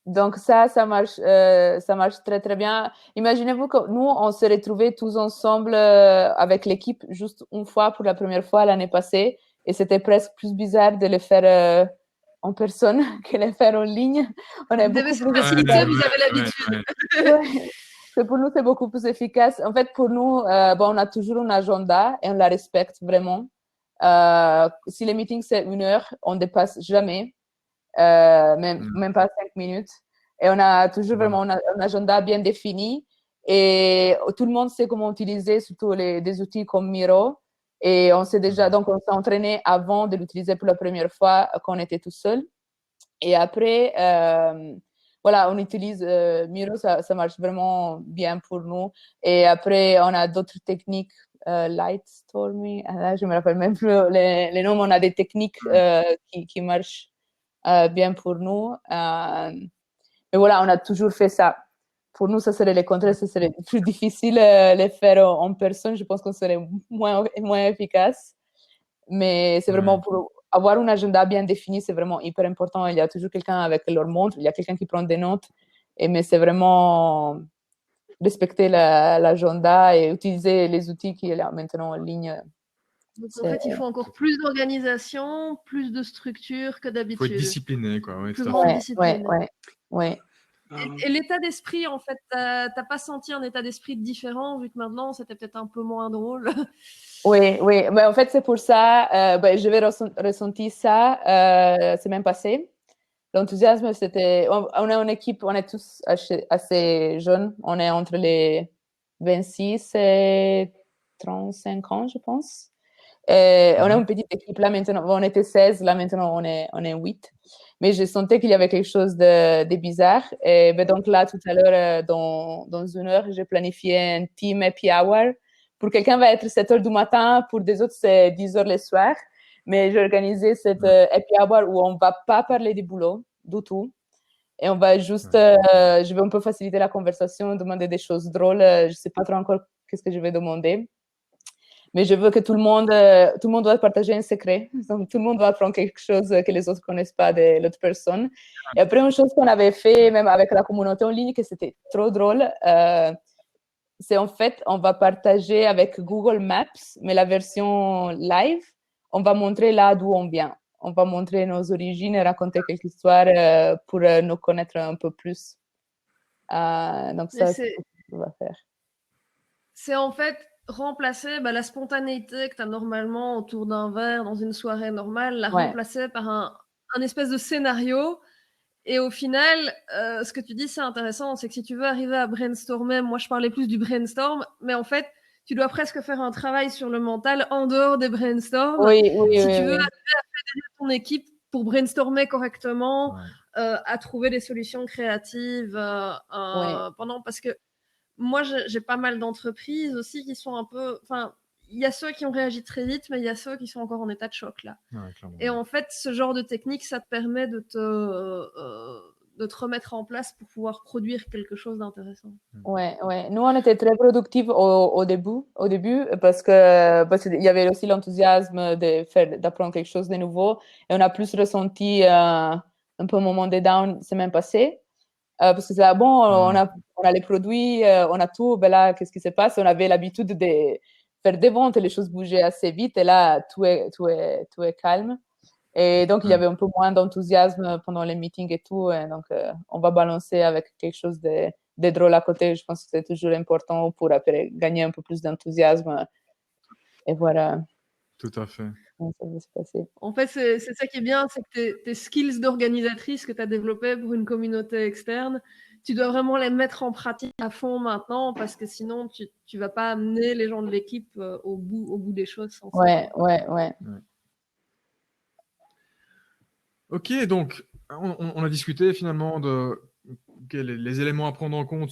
Donc ça marche très, très bien. Imaginez-vous que nous, on se retrouvait tous ensemble avec l'équipe juste une fois pour la première fois l'année passée, et c'était presque plus bizarre de le faire en personne que de le faire en ligne. On est beaucoup plus efficace. Vous avez l'habitude. Pour nous, c'est beaucoup plus efficace. En fait, pour nous, on a toujours un agenda et on la respecte vraiment. Si le meeting, c'est 1 heure, on ne dépasse jamais. Même pas 5 minutes. Et on a toujours vraiment un agenda bien défini. Et tout le monde sait comment utiliser surtout des outils comme Miro. Et on s'est entraîné avant de l'utiliser pour la première fois quand on était tout seul. Et après, on utilise Miro, ça marche vraiment bien pour nous. Et après, on a d'autres techniques. Lightstorming, là, je ne me rappelle même plus les noms. On a des techniques qui marchent bien pour nous. Mais voilà, on a toujours fait ça. Pour nous, ça serait le contraire, ça serait plus difficile de le faire en personne. Je pense qu'on serait moins efficace. Mais c'est vraiment pour avoir un agenda bien défini, c'est vraiment hyper important. Il y a toujours quelqu'un avec leur montre, il y a quelqu'un qui prend des notes. Mais c'est vraiment respecter l'agenda et utiliser les outils qu'il y a maintenant en ligne. Donc, en fait, il faut encore plus d'organisation, plus de structure que d'habitude. Il faut être discipliné, quoi. Plus grande discipline. Ouais. Et l'état d'esprit, en fait, t'as pas senti un état d'esprit différent, vu que maintenant, c'était peut-être un peu moins drôle? Oui. Mais en fait, c'est pour ça, j'avais ressenti ça semaine passée. L'enthousiasme, c'était... On est en équipe, on est tous assez jeunes. On est entre les 26 et 35 ans, je pense. Et on a une petite équipe là maintenant. On était 16, là maintenant on est 8. Mais je sentais qu'il y avait quelque chose de bizarre. Et ben donc là, tout à l'heure, dans une heure, j'ai planifié un team happy hour. Pour quelqu'un, va être 7 heures du matin. Pour des autres, c'est 10 heures le soir. Mais j'ai organisé cette happy hour où on ne va pas parler du boulot du tout. Et on va juste, je vais un peu faciliter la conversation, demander des choses drôles. Je ne sais pas trop encore qu'est-ce que je vais demander. Mais je veux que tout le monde doit partager un secret. Donc, tout le monde doit apprendre quelque chose que les autres ne connaissent pas de l'autre personne. Et après, une chose qu'on avait fait, même avec la communauté en ligne, que c'était trop drôle, c'est en fait, on va partager avec Google Maps, mais la version live, on va montrer là d'où on vient. On va montrer nos origines et raconter quelques histoires pour nous connaître un peu plus. Donc, ça, c'est ce qu'on va faire. C'est en fait remplacer la spontanéité que tu as normalement autour d'un verre dans une soirée normale, la remplacer par un espèce de scénario. Et au final, ce que tu dis, c'est intéressant, c'est que si tu veux arriver à brainstormer, moi je parlais plus du brainstorm, mais en fait, tu dois presque faire un travail sur le mental en dehors des brainstorms. Si tu veux arriver à fédérer ton équipe pour brainstormer correctement, à trouver des solutions créatives pendant, parce que moi, j'ai pas mal d'entreprises aussi qui sont un peu... Enfin, il y a ceux qui ont réagi très vite, mais il y a ceux qui sont encore en état de choc, là. Et en fait, ce genre de technique, ça te permet de te remettre en place pour pouvoir produire quelque chose d'intéressant. Ouais. Nous, on était très productifs au début parce qu'il y avait aussi l'enthousiasme d'apprendre quelque chose de nouveau. Et on a plus ressenti un peu un moment de down semaine passée. Parce que c'est bon, on a les produits, on a tout, ben là, qu'est-ce qui se passe? On avait l'habitude de faire des ventes et les choses bougeaient assez vite, et là, tout est calme. Et donc, il y avait un peu moins d'enthousiasme pendant les meetings et tout, et donc on va balancer avec quelque chose de drôle à côté. Je pense que c'est toujours important pour après gagner un peu plus d'enthousiasme. Et voilà. Tout à fait. Ça va se passer. En fait, c'est ça qui est bien, c'est que tes skills d'organisatrice que tu as développées pour une communauté externe, tu dois vraiment les mettre en pratique à fond maintenant, parce que sinon, tu ne vas pas amener les gens de l'équipe au bout des choses. Sans Ouais. Ok, donc, on a discuté finalement de les éléments à prendre en compte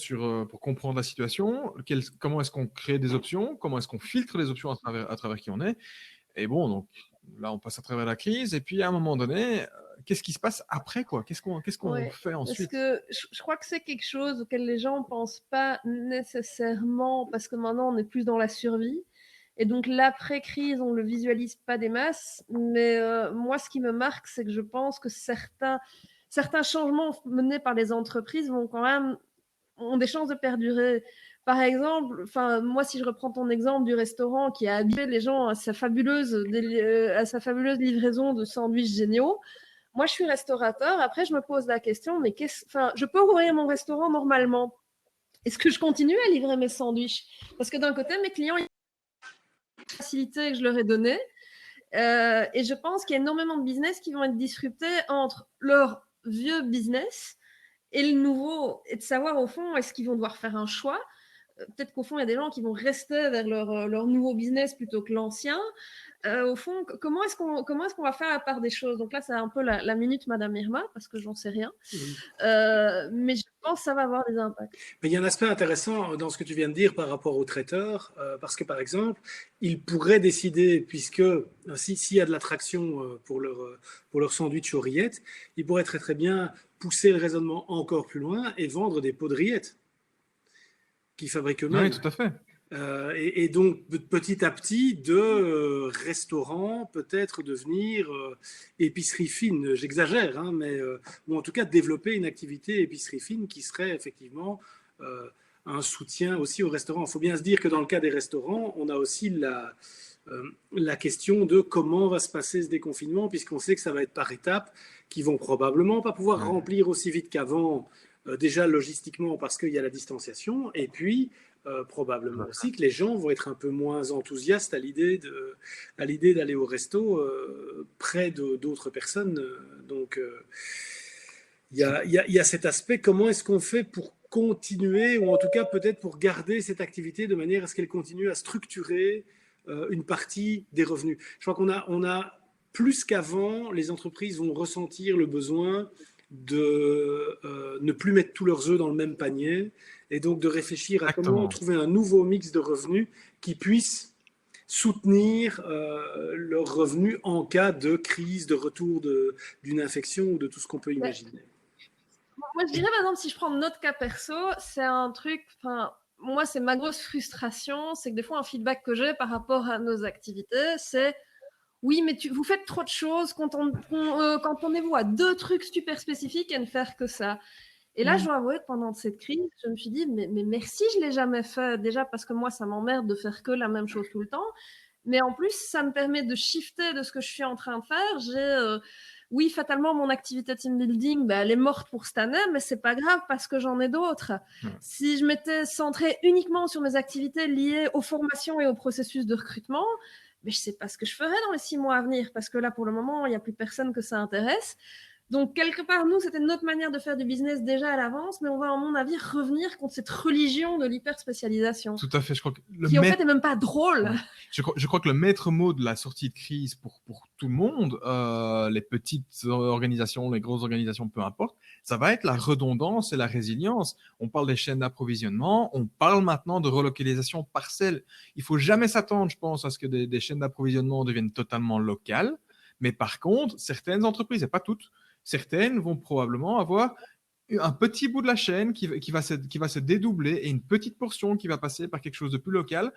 pour comprendre la situation, comment est-ce qu'on crée des options, comment est-ce qu'on filtre les options à travers qui on est. Et bon, donc là, on passe à travers la crise. Et puis, à un moment donné, qu'est-ce qui se passe après, quoi? Qu'est-ce qu'on fait ensuite? Parce que je crois que c'est quelque chose auquel les gens ne pensent pas nécessairement, parce que maintenant, on est plus dans la survie. Et donc, l'après-crise, on ne le visualise pas des masses. Mais moi, ce qui me marque, c'est que je pense que certains changements menés par les entreprises ont des chances de perdurer. Par exemple, moi, si je reprends ton exemple du restaurant qui a habitué les gens à sa fabuleuse livraison de sandwichs géniaux, moi, je suis restaurateur. Après, je me pose la question, mais je peux ouvrir mon restaurant normalement. Est-ce que je continue à livrer mes sandwichs? Parce que d'un côté, mes clients, ils ont la facilité que je leur ai donnée. Et je pense qu'il y a énormément de business qui vont être disruptés entre leur vieux business et le nouveau, et de savoir au fond, est-ce qu'ils vont devoir faire un choix? Peut-être qu'au fond, il y a des gens qui vont rester vers leur nouveau business plutôt que l'ancien. Au fond, comment est-ce qu'on va faire la part des choses? Donc là, c'est un peu la minute Madame Irma, parce que j'en sais rien. Mais je pense que ça va avoir des impacts. Mais il y a un aspect intéressant dans ce que tu viens de dire par rapport aux traiteurs, parce que par exemple, ils pourraient décider, puisque s'il y a de l'attraction pour leur sandwich aux rillettes, ils pourraient très très bien pousser le raisonnement encore plus loin et vendre des pots de rillettes qu'ils fabriquent eux-mêmes. Oui, tout à fait. Et donc, petit à petit, de restaurant, peut-être devenir épicerie fine. J'exagère, hein, ou en tout cas développer une activité épicerie fine qui serait effectivement un soutien aussi aux restaurants. Il faut bien se dire que dans le cas des restaurants, on a aussi la question de comment va se passer ce déconfinement, puisqu'on sait que ça va être par étapes, qui vont probablement pas pouvoir remplir aussi vite qu'avant, déjà logistiquement parce qu'il y a la distanciation, et puis probablement aussi que les gens vont être un peu moins enthousiastes à l'idée d'aller au resto près d'autres personnes. Donc, il y a cet aspect, comment est-ce qu'on fait pour continuer, ou en tout cas peut-être pour garder cette activité de manière à ce qu'elle continue à structurer une partie des revenus. Je crois qu'on a plus qu'avant, les entreprises vont ressentir le besoin de ne plus mettre tous leurs œufs dans le même panier et donc de réfléchir à comment trouver un nouveau mix de revenus qui puisse soutenir leurs revenus en cas de crise, de retour d'une infection ou de tout ce qu'on peut imaginer. Moi, je dirais, par exemple, si je prends notre cas perso, c'est un truc, moi, c'est ma grosse frustration, c'est que des fois, un feedback que j'ai par rapport à nos activités, c'est oui, mais vous faites trop de choses, contentez-vous à 2 trucs super spécifiques et ne faire que ça. Et là, je dois avouer que pendant cette crise, je me suis dit, mais merci, je ne l'ai jamais fait. Déjà parce que moi, ça m'emmerde de faire que la même chose tout le temps. Mais en plus, ça me permet de shifter de ce que je suis en train de faire. Oui, fatalement, mon activité team building, elle est morte pour cette année, mais c'est pas grave parce que j'en ai d'autres. Si je m'étais centrée uniquement sur mes activités liées aux formations et au processus de recrutement, mais je sais pas ce que je ferais dans les 6 mois à venir parce que là, pour le moment, il n'y a plus personne que ça intéresse. Donc, quelque part, nous, c'était notre manière de faire du business déjà à l'avance, mais on va, à mon avis, revenir contre cette religion de l'hyper-spécialisation. Tout à fait, je crois que qui, en fait, est même pas drôle. Ouais. Je crois que le maître mot de la sortie de crise pour tout le monde, les petites organisations, les grosses organisations, peu importe, ça va être la redondance et la résilience. On parle des chaînes d'approvisionnement, on parle maintenant de relocalisation partielle. Il faut jamais s'attendre, je pense, à ce que des chaînes d'approvisionnement deviennent totalement locales. Mais par contre, certaines entreprises, et pas toutes, certaines vont probablement avoir un petit bout de la chaîne qui va se dédoubler et une petite portion qui va passer par quelque chose de plus local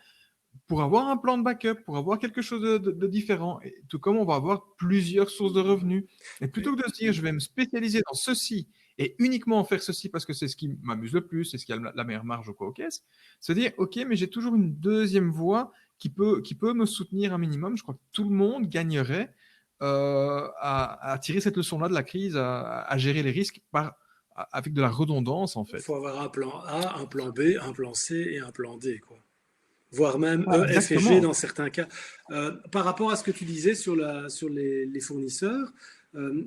pour avoir un plan de backup, pour avoir quelque chose de différent. Et tout comme on va avoir plusieurs sources de revenus. Et plutôt que de se dire, je vais me spécialiser dans ceci et uniquement faire ceci parce que c'est ce qui m'amuse le plus, c'est ce qui a la meilleure marge au quoi aux caisses, se dire, OK, mais j'ai toujours une deuxième voie qui peut me soutenir un minimum. Je crois que tout le monde gagnerait à tirer cette leçon-là de la crise, à gérer les risques avec de la redondance, en fait. Il faut avoir un plan A, un plan B, un plan C et un plan D, quoi. Voire même E, F et G dans certains cas. Par rapport à ce que tu disais sur les fournisseurs,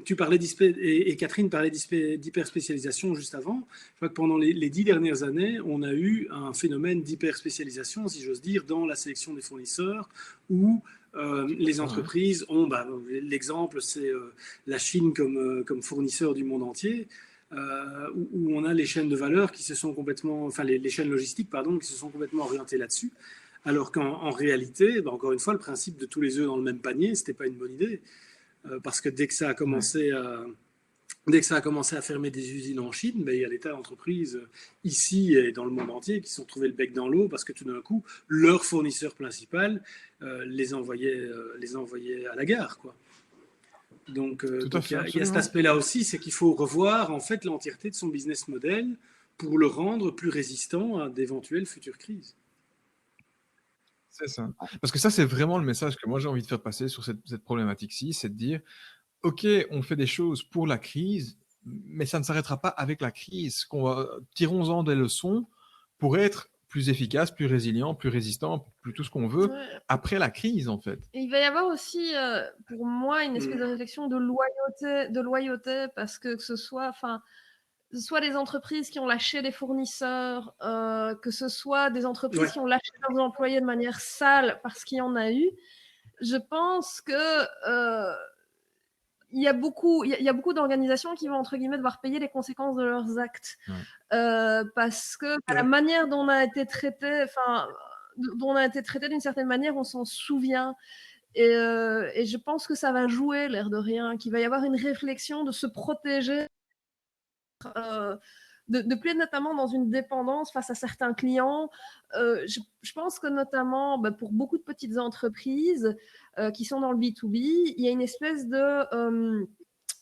tu parlais et Catherine parlait d'hyperspécialisation juste avant. Je crois que pendant les 10 dernières années, on a eu un phénomène d'hyperspécialisation, si j'ose dire, dans la sélection des fournisseurs, où les entreprises ont, l'exemple, c'est la Chine comme fournisseur du monde entier. Où on a les chaînes de valeur qui se sont complètement, enfin les chaînes logistiques, pardon, qui se sont complètement orientées là-dessus. Alors qu'en réalité, encore une fois, le principe de tous les œufs dans le même panier, c'était pas une bonne idée. Parce que dès que ça a commencé à fermer des usines en Chine, il y a des tas d'entreprises ici et dans le monde entier qui se sont trouvées le bec dans l'eau parce que tout d'un coup, leur fournisseur principal les envoyait à la gare, quoi. Donc, il y a cet aspect-là aussi, c'est qu'il faut revoir en fait l'entièreté de son business model pour le rendre plus résistant à d'éventuelles futures crises. C'est ça. Parce que ça, c'est vraiment le message que moi j'ai envie de faire passer sur cette problématique-ci, c'est de dire, OK, on fait des choses pour la crise, mais ça ne s'arrêtera pas avec la crise. Tirons-en des leçons pour être plus efficace, plus résilient, plus résistant, plus tout ce qu'on veut après la crise, en fait. Et il va y avoir aussi, pour moi, une espèce de réflexion de loyauté, parce que ce soit des entreprises qui ont lâché des fournisseurs, que ce soit des entreprises qui ont lâché leurs employés de manière sale parce qu'il y en a eu. Je pense que il y a beaucoup d'organisations qui vont, entre guillemets, devoir payer les conséquences de leurs actes. Parce que la manière dont on a été traité, d'une certaine manière, on s'en souvient. Et je pense que ça va jouer, l'air de rien, qu'il va y avoir une réflexion de se protéger, de plus être notamment dans une dépendance face à certains clients. Je pense que notamment pour beaucoup de petites entreprises qui sont dans le B2B, il y a une espèce de...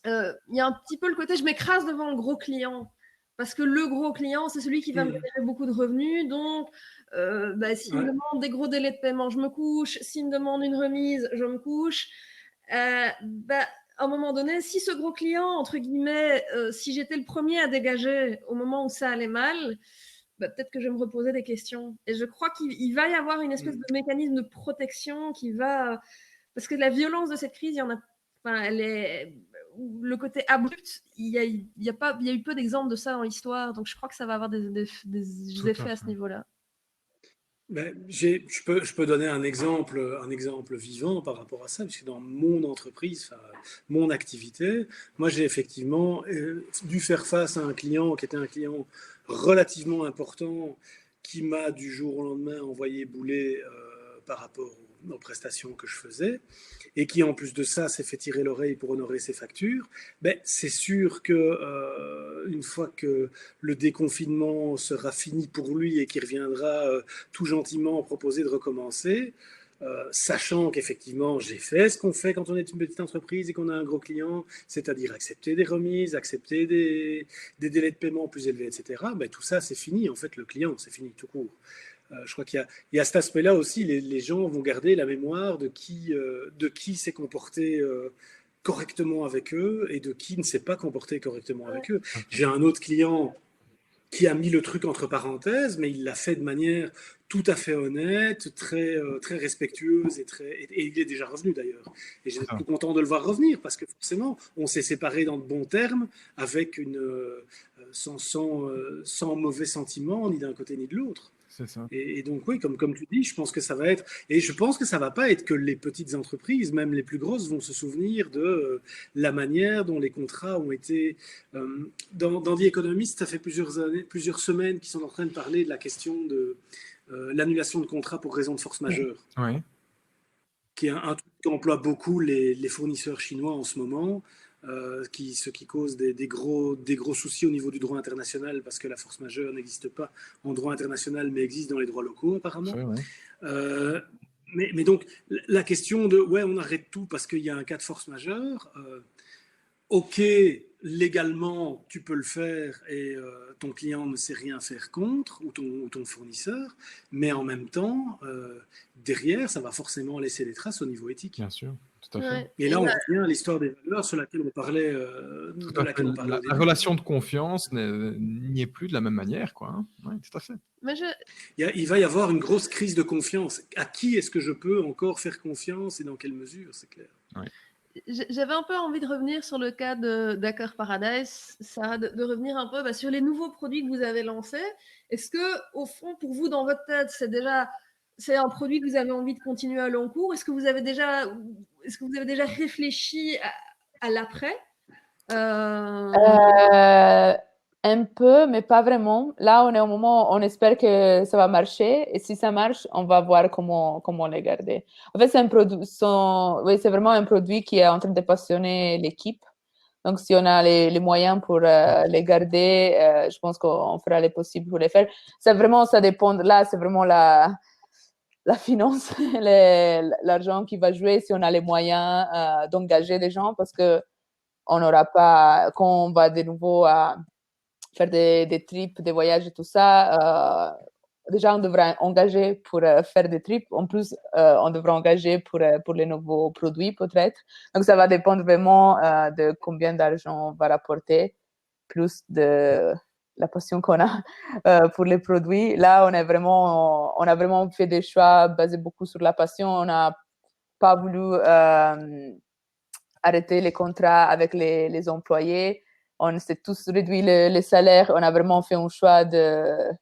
il y a un petit peu le côté je m'écrase devant le gros client. Parce que le gros client, c'est celui qui va me générer beaucoup de revenus. Donc, s'il me demande des gros délais de paiement, je me couche. S'il me demande une remise, je me couche. À un moment donné, si ce gros client, entre guillemets, si j'étais le premier à dégager au moment où ça allait mal, peut-être que je vais me reposer des questions. Et je crois qu'il va y avoir une espèce de mécanisme de protection qui va... Parce que la violence de cette crise, il y en a... Le côté abrupt, il y a eu peu d'exemples de ça dans l'histoire, donc je crois que ça va avoir des effets à ce niveau-là. Je peux donner un exemple vivant par rapport à ça, puisque dans mon entreprise, mon activité, moi j'ai effectivement dû faire face à un client qui était un client relativement important, qui m'a du jour au lendemain envoyé bouler par rapport aux prestations que je faisais, et qui en plus de ça s'est fait tirer l'oreille pour honorer ses factures. C'est sûr que une fois que le déconfinement sera fini pour lui et qu'il reviendra tout gentiment proposer de recommencer, sachant qu'effectivement j'ai fait ce qu'on fait quand on est une petite entreprise et qu'on a un gros client, c'est-à-dire accepter des remises, accepter des délais de paiement plus élevés, etc. Tout ça c'est fini, en fait le client c'est fini tout court. Je crois qu'il y a cet aspect-là aussi, les gens vont garder la mémoire de qui s'est comporté correctement avec eux et de qui ne s'est pas comporté correctement avec eux. J'ai un autre client qui a mis le truc entre parenthèses, mais il l'a fait de manière tout à fait honnête, très respectueuse, et il est déjà revenu d'ailleurs. Et j'étais tout content de le voir revenir, parce que forcément, on s'est séparés dans de bons termes, avec sans mauvais sentiments, ni d'un côté ni de l'autre. Et donc oui, comme tu dis, je pense que ça va être, et je pense que ça va pas être que les petites entreprises, même les plus grosses, vont se souvenir de la manière dont les contrats ont été. Dans The Economist, ça fait plusieurs semaines qu'ils sont en train de parler de la question de l'annulation de contrats pour raison de force majeure, qui est un truc qu'emploient beaucoup les fournisseurs chinois en ce moment. Ce qui cause des gros soucis au niveau du droit international, parce que la force majeure n'existe pas en droit international, mais existe dans les droits locaux apparemment. Mais donc la question de on arrête tout parce qu'il y a un cas de force majeure, ok, légalement tu peux le faire et ton client ne sait rien faire contre, ou ton fournisseur, mais en même temps derrière ça va forcément laisser des traces au niveau éthique. Bien sûr. Tout à fait. Ouais. Et là, on revient à l'histoire des valeurs sur laquelle on parlait. La relation de confiance n'y est plus de la même manière, quoi. Hein. Oui, tout à fait. Il va y avoir une grosse crise de confiance. À qui est-ce que je peux encore faire confiance et dans quelle mesure, c'est clair. Ouais. J'avais un peu envie de revenir sur le cas d'Hacker Paradise, Sarah, de revenir un peu sur les nouveaux produits que vous avez lancés. Est-ce que, au fond, pour vous, dans votre tête, c'est un produit que vous avez envie de continuer à long cours? Est-ce que vous avez déjà réfléchi à l'après? Un peu, mais pas vraiment. Là, on est au moment où on espère que ça va marcher. Et si ça marche, on va voir comment les garder. En fait, c'est vraiment un produit qui est en train de passionner l'équipe. Donc, si on a les moyens pour les garder, je pense qu'on fera les possibles pour les faire. Ça dépend. Là, c'est vraiment la finance, l'argent qui va jouer, si on a les moyens d'engager des gens, parce que on n'aura pas, quand on va de nouveau faire des trips, des voyages et tout ça, déjà on devra engager pour faire des trips. En plus, on devra engager pour les nouveaux produits peut-être. Donc ça va dépendre vraiment de combien d'argent on va rapporter, plus de la passion qu'on a pour les produits. Là, on a vraiment fait des choix basés beaucoup sur la passion. On n'a pas voulu arrêter les contrats avec les employés. On s'est tous réduit les salaires. On a vraiment fait un choix de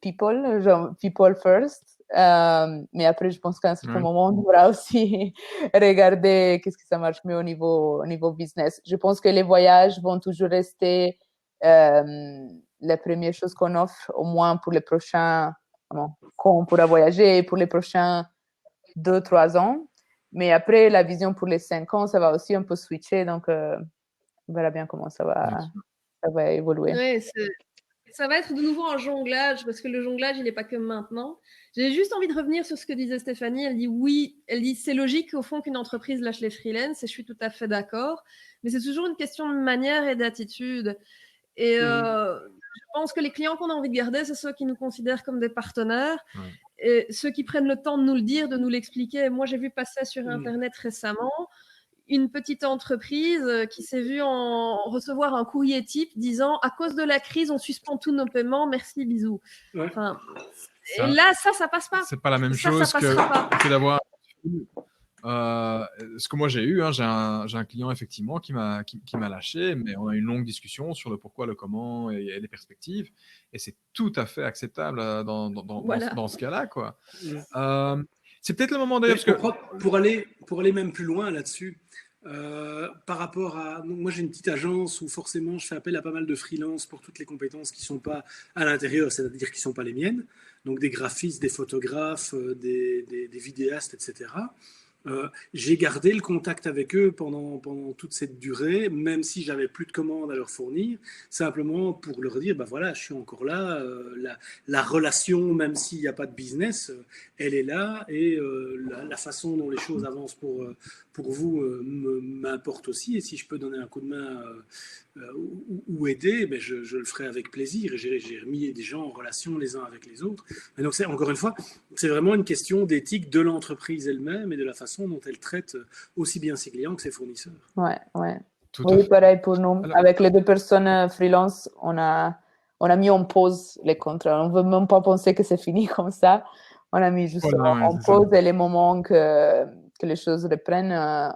people, genre people first. Mais après, je pense qu'à un certain moment, on devra aussi regarder qu'est-ce que ça marche mieux au niveau business. Je pense que les voyages vont toujours rester la première chose qu'on offre, au moins pour les prochains, quand on pourra voyager, pour les prochains 2-3 ans. Mais après, la vision pour les 5 ans, ça va aussi un peu switcher. Donc, on verra bien comment ça va évoluer. Oui, ça va être de nouveau un jonglage, parce que le jonglage, il n'est pas que maintenant. J'ai juste envie de revenir sur ce que disait Stéphanie. Elle dit c'est logique au fond qu'une entreprise lâche les freelances, et je suis tout à fait d'accord. Mais c'est toujours une question de manière et d'attitude. Et je pense que les clients qu'on a envie de garder, c'est ceux qui nous considèrent comme des partenaires. Et ceux qui prennent le temps de nous le dire, de nous l'expliquer. Moi, j'ai vu passer sur Internet récemment une petite entreprise qui s'est vue recevoir un courrier type disant « À cause de la crise, on suspend tous nos paiements, merci, bisous ». Enfin, et là, ça passe pas. C'est pas la même chose que d'avoir Ce que moi j'ai eu, hein, j'ai un client effectivement qui m'a lâché, mais on a eu une longue discussion sur le pourquoi, le comment et les perspectives. Et c'est tout à fait acceptable Voilà. dans ce cas-là, quoi. Ouais. C'est peut-être le moment Mais d'ailleurs, parce que pour aller même plus loin là-dessus, par rapport à. Moi, j'ai une petite agence où forcément je fais appel à pas mal de freelance pour toutes les compétences qui ne sont pas à l'intérieur, c'est-à-dire qui ne sont pas les miennes. Donc des graphistes, des photographes, des vidéastes, etc. J'ai gardé le contact avec eux pendant toute cette durée, même si j'avais plus de commandes à leur fournir, simplement pour leur dire, bah voilà, je suis encore là, la relation, même s'il n'y a pas de business, elle est là, et la façon dont les choses avancent pour vous m'importe aussi, et si je peux donner un coup de main ou aider, ben je le ferai avec plaisir, et j'ai remis des gens en relation les uns avec les autres. Et donc, encore une fois, c'est vraiment une question d'éthique de l'entreprise elle-même et de la façon dont elle traite aussi bien ses clients que ses fournisseurs. Ouais, ouais. tout à Oui, fait. pareil pour nous. Alors- Avec les 2 personnes freelance, on a mis en pause les contrats. On ne veut même pas penser que c'est fini comme ça. On a mis juste Voilà, ouais, en c'est ça. pause, et les moments que les choses reprennent,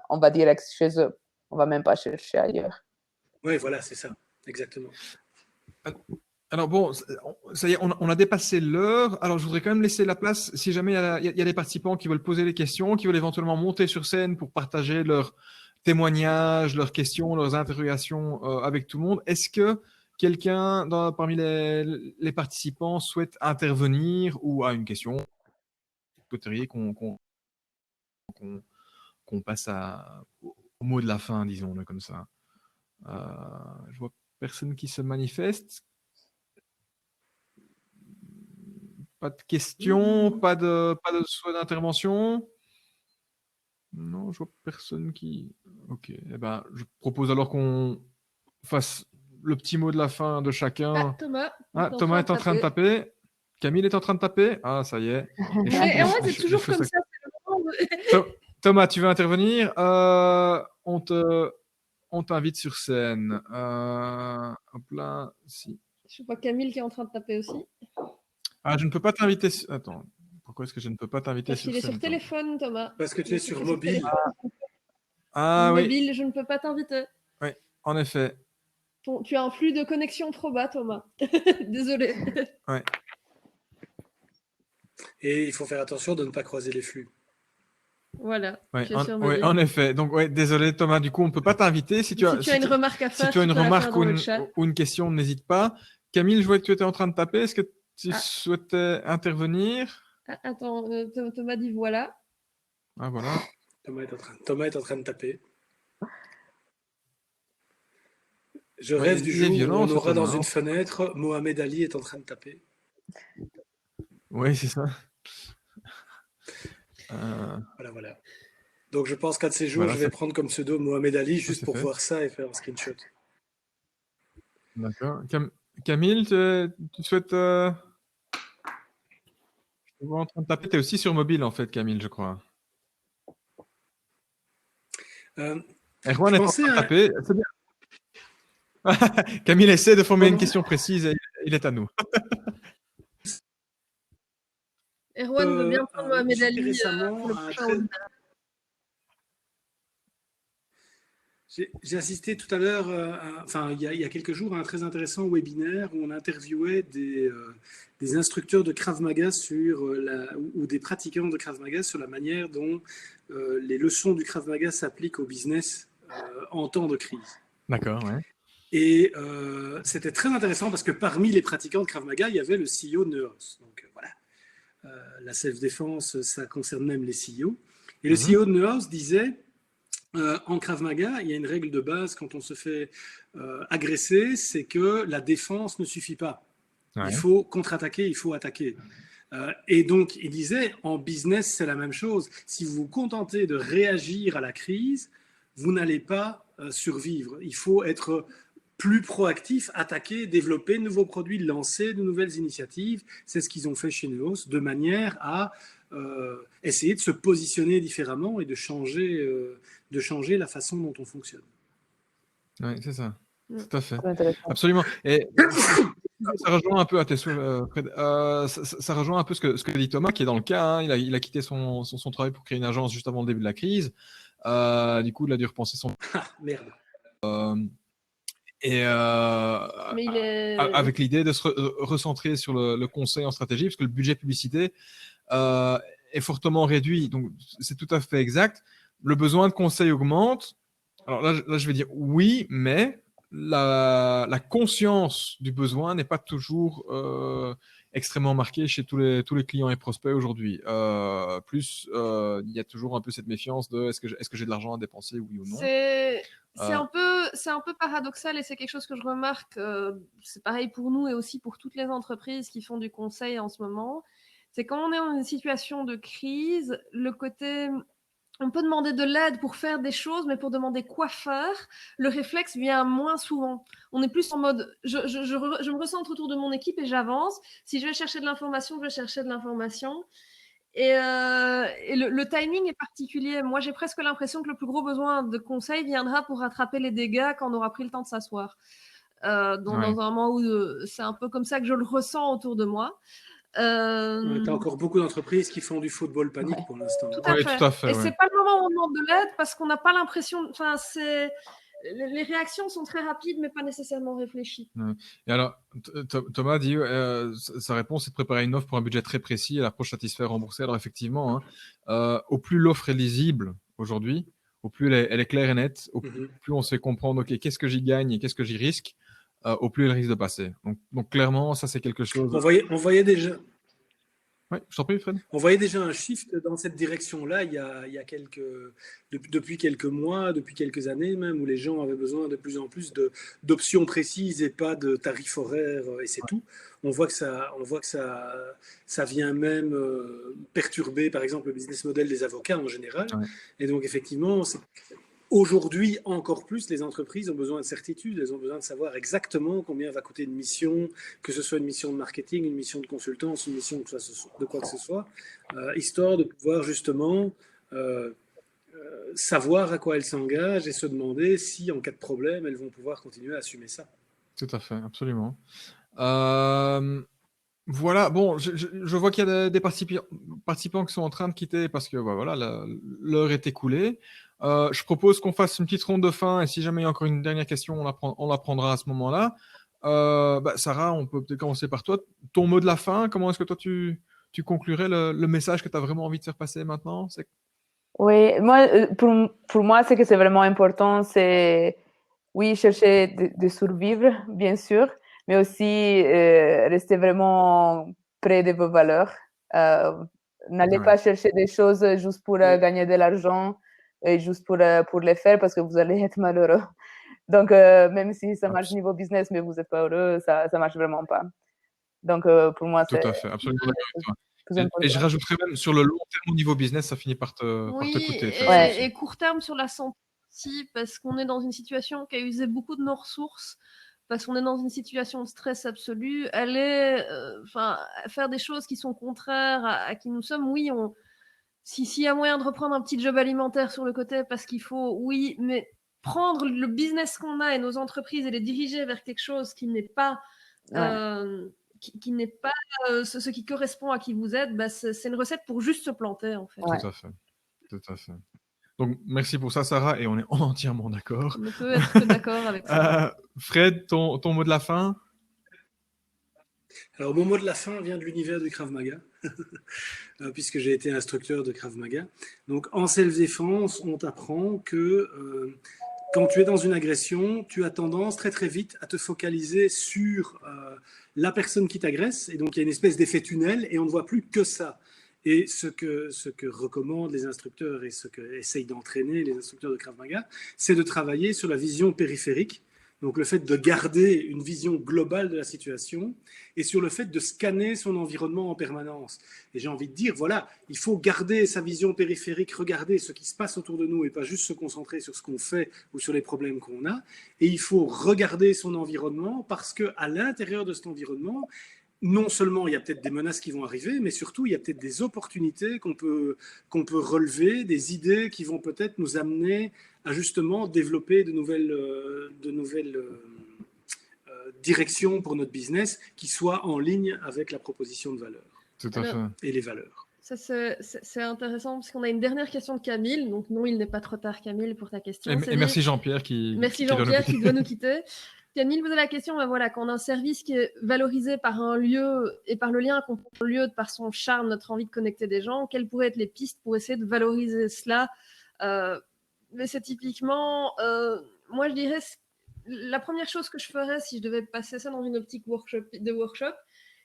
on va direct chez eux. On ne va même pas chercher ailleurs. Oui, voilà, c'est ça, exactement. Alors bon, ça y est, on a dépassé l'heure. Alors je voudrais quand même laisser la place, si jamais il y a des participants qui veulent poser des questions, qui veulent éventuellement monter sur scène pour partager leurs témoignages, leurs questions, leurs interrogations avec tout le monde. Est-ce que quelqu'un parmi les participants souhaite intervenir ou a une question? Souhaiteriez qu'on passe au mot de la fin, disons-le comme ça. Je vois personne qui se manifeste. Pas de questions, pas de souhait d'intervention. Non, je vois personne qui. Ok. Eh ben, je propose alors qu'on fasse le petit mot de la fin de chacun. Thomas. Thomas est en train de taper. Camille est en train de taper. Ah, ça y est. Et moi, c'est toujours comme ça. Thomas, tu veux intervenir? On t'invite sur scène. Hop là, si. Je vois Camille qui est en train de taper aussi. Ah, je ne peux pas t'inviter. Attends, pourquoi est-ce que je ne peux pas t'inviter sur scène? Parce qu'il est sur téléphone, Thomas. Parce que tu es sur mobile. Ah oui. Mobile, je ne peux pas t'inviter. Oui, en effet. Tu as un flux de connexion trop bas, Thomas. Désolé. Ouais. Et il faut faire attention de ne pas croiser les flux. Voilà. Ouais, en effet. Donc, ouais, désolé Thomas, du coup, on ne peut pas t'inviter. Si tu as une remarque à faire, si tu as une remarque ou une question, n'hésite pas. Camille, je vois que tu étais en train de taper. Est-ce que tu souhaitais intervenir? Attends, Thomas dit voilà. Ah, voilà. Thomas est en train de taper. Je rêve du jour où on aura dans une fenêtre Mohamed Ali est en train de taper. Oui, c'est ça. Voilà. Donc je pense qu'un de ces jours, je vais prendre comme pseudo Mohamed Ali juste pour voir ça et faire un screenshot. D'accord. Camille, tu souhaites... Je te vois en train de taper. Tu es aussi sur mobile, en fait, Camille, je crois. Erwan est en train de taper. C'est bien. Camille essaie de formuler une question précise et il est à nous. Erwan veut bien prendre Mohamed Ali récemment J'ai assisté tout à l'heure, il y a quelques jours, à un très intéressant webinaire où on interviewait des instructeurs de Krav Maga ou des pratiquants de Krav Maga sur la manière dont les leçons du Krav Maga s'appliquent au business en temps de crise. D'accord, ouais. Et c'était très intéressant parce que parmi les pratiquants de Krav Maga, il y avait le CEO de Neos. Donc voilà, la self-défense, ça concerne même les CEO. Et le CEO de Neos disait, en Krav Maga, il y a une règle de base quand on se fait agresser, c'est que la défense ne suffit pas. Ouais. Il faut contre-attaquer, il faut attaquer. Et donc, il disait, en business, c'est la même chose. Si vous vous contentez de réagir à la crise, vous n'allez pas survivre. Il faut être plus proactif, attaquer, développer de nouveaux produits, lancer de nouvelles initiatives. C'est ce qu'ils ont fait chez Neos, de manière à essayer de se positionner différemment et de changer la façon dont on fonctionne. Oui, c'est ça. Tout à fait. Absolument. Et Ça rejoint un peu à tes souhaits, Fred. Ça rejoint un peu ce que dit Thomas, qui est dans le cas. Hein. Il a quitté son travail pour créer une agence juste avant le début de la crise. Du coup, il a dû repenser son. Ah, merde. Et Mais il est... avec l'idée de se recentrer sur le conseil en stratégie, parce que le budget publicité est fortement réduit. Donc, c'est tout à fait exact. Le besoin de conseil augmente. Alors là, je vais dire oui, mais la conscience du besoin n'est pas toujours extrêmement marquée chez tous les clients et prospects aujourd'hui. Il y a toujours un peu cette méfiance de est-ce que j'ai de l'argent à dépenser, oui ou non. C'est un peu paradoxal et c'est quelque chose que je remarque. C'est pareil pour nous et aussi pour toutes les entreprises qui font du conseil en ce moment. C'est quand on est dans une situation de crise, le côté... On peut demander de l'aide pour faire des choses, mais pour demander quoi faire, le réflexe vient moins souvent. On est plus en mode, je me recentre autour de mon équipe et j'avance. Si je vais chercher de l'information, je vais chercher de l'information. Et le timing est particulier. Moi, j'ai presque l'impression que le plus gros besoin de conseil viendra pour rattraper les dégâts quand on aura pris le temps de s'asseoir. Dans un moment où c'est un peu comme ça que je le ressens autour de moi. Tu as encore beaucoup d'entreprises qui font du football panique pour l'instant. Tout à fait. Et c'est pas le moment où on demande de l'aide parce qu'on n'a pas l'impression. Enfin, les réactions sont très rapides, mais pas nécessairement réfléchies. Et alors, Thomas dit sa réponse est de préparer une offre pour un budget très précis et l'approche satisfaire remboursée. Alors effectivement, au plus l'offre est lisible aujourd'hui, au plus elle est claire et nette, au plus on sait comprendre ok, qu'est-ce que j'y gagne et qu'est-ce que j'y risque. Au plus elle risque de passer. Donc clairement, ça c'est quelque chose. On voyait déjà. Oui, je t'en prie, Fred. On voyait déjà un shift dans cette direction-là depuis quelques mois, depuis quelques années même, où les gens avaient besoin de plus en plus d'options précises et pas de tarifs horaires et c'est tout. On voit que ça vient même perturber, par exemple, le business model des avocats en général. Ouais. Et donc effectivement, aujourd'hui, encore plus, les entreprises ont besoin de certitude. Elles ont besoin de savoir exactement combien va coûter une mission, que ce soit une mission de marketing, une mission de consultance, une mission de quoi que ce soit, histoire de pouvoir justement savoir à quoi elles s'engagent et se demander si, en cas de problème, elles vont pouvoir continuer à assumer ça. Tout à fait, absolument. Voilà, bon, je vois qu'il y a des participants qui sont en train de quitter parce que voilà, l'heure est écoulée. Je propose qu'on fasse une petite ronde de fin et si jamais il y a encore une dernière question, on la prendra à ce moment-là. Sarah, on peut peut-être commencer par toi. Ton mot de la fin, comment est-ce que toi tu conclurais le message que tu as vraiment envie de faire passer maintenant? Oui, moi, pour moi, ce que c'est vraiment important, c'est, oui, chercher de survivre, bien sûr, mais aussi rester vraiment près de vos valeurs. N'allez pas chercher des choses juste pour gagner de l'argent et juste pour les faire parce que vous allez être malheureux. Donc, même si ça marche niveau business, mais vous n'êtes pas heureux, ça ne marche vraiment pas. Donc, pour moi, c'est... Tout à fait, absolument d'accord avec toi. Et je rajouterais même, sur le long terme au niveau business, ça finit par te coûter. Et court terme sur la santé aussi, parce qu'on est dans une situation qui a usé beaucoup de nos ressources, parce qu'on est dans une situation de stress absolu. Faire des choses qui sont contraires à qui nous sommes, oui, s'il y a moyen de reprendre un petit job alimentaire sur le côté, parce qu'il faut, oui, mais prendre le business qu'on a et nos entreprises et les diriger vers quelque chose qui n'est pas... qui n'est pas ce qui correspond à qui vous êtes, c'est une recette pour juste se planter, en fait. Tout à fait. Tout à fait. Donc, merci pour ça, Sarah, et on est entièrement d'accord. On peut être d'accord avec ça. Fred, ton mot de la fin? Alors, mon mot de la fin vient de l'univers du Krav Maga, puisque j'ai été instructeur de Krav Maga. Donc, en self-défense, on t'apprend que... quand tu es dans une agression, tu as tendance très très vite à te focaliser sur la personne qui t'agresse. Et donc, il y a une espèce d'effet tunnel et on ne voit plus que ça. Et ce que recommandent les instructeurs et ce que essayent d'entraîner les instructeurs de Krav Maga, c'est de travailler sur la vision périphérique. Donc, le fait de garder une vision globale de la situation et sur le fait de scanner son environnement en permanence. Et j'ai envie de dire, voilà, il faut garder sa vision périphérique, regarder ce qui se passe autour de nous et pas juste se concentrer sur ce qu'on fait ou sur les problèmes qu'on a. Et il faut regarder son environnement parce qu'à l'intérieur de cet environnement, non seulement il y a peut-être des menaces qui vont arriver, mais surtout il y a peut-être des opportunités qu'on peut relever, des idées qui vont peut-être nous amener à justement développer de nouvelles direction pour notre business qui soit en ligne avec la proposition de valeur. Tout à fait. Et les valeurs. Ça, c'est intéressant parce qu'on a une dernière question de Camille. Donc non, il n'est pas trop tard, Camille, pour ta question. Et merci Jean-Pierre qui doit nous quitter. Camille posait la question, voilà, quand on a un service qui est valorisé par un lieu et par le lien qu'on prend au lieu, par son charme, notre envie de connecter des gens, quelles pourraient être les pistes pour essayer de valoriser cela? Mais c'est typiquement, moi je dirais, la première chose que je ferais si je devais passer ça dans une optique de workshop,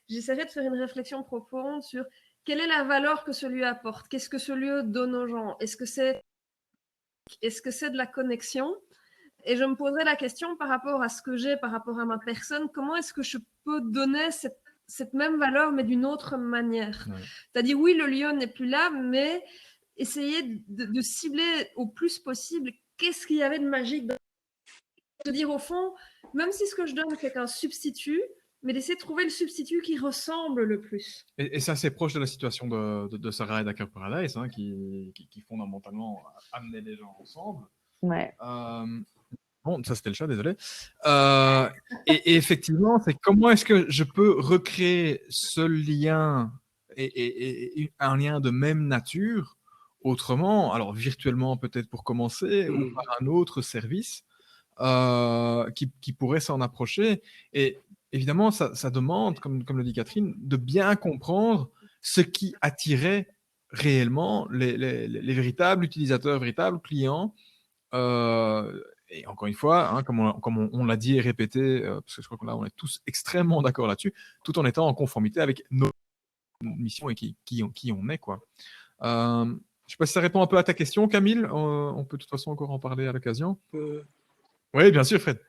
j'essaierais de faire une réflexion profonde sur quelle est la valeur que ce lieu apporte, qu'est-ce que ce lieu donne aux gens, est-ce que c'est de la connexion? Et je me poserais la question par rapport à ce que j'ai, par rapport à ma personne, comment est-ce que je peux donner cette même valeur, mais d'une autre manière? Ouais. C'est-à-dire, oui, le lieu n'est plus là, mais essayer de cibler au plus possible qu'est-ce qu'il y avait de magique dans... De dire, au fond, même si ce que je donne n'est qu'un substitut, mais d'essayer de trouver le substitut qui ressemble le plus. Et c'est assez proche de la situation de Sarah et d'Hacker Paradise, hein, qui fondamentalement amenaient les gens ensemble. Ouais. Bon, ça c'était le chat, désolé. Et effectivement, c'est comment est-ce que je peux recréer ce lien et un lien de même nature autrement, alors virtuellement peut-être pour commencer, ou par un autre service qui pourrait s'en approcher. Et évidemment, ça demande, comme le dit Catherine, de bien comprendre ce qui attirait réellement les véritables utilisateurs, véritables clients. Et encore une fois, hein, comme on l'a dit et répété, parce que je crois que là, on est tous extrêmement d'accord là-dessus, tout en étant en conformité avec nos missions et qui on est, quoi. Je ne sais pas si ça répond un peu à ta question, Camille. On peut de toute façon encore en parler à l'occasion. Oui, bien sûr, Fred.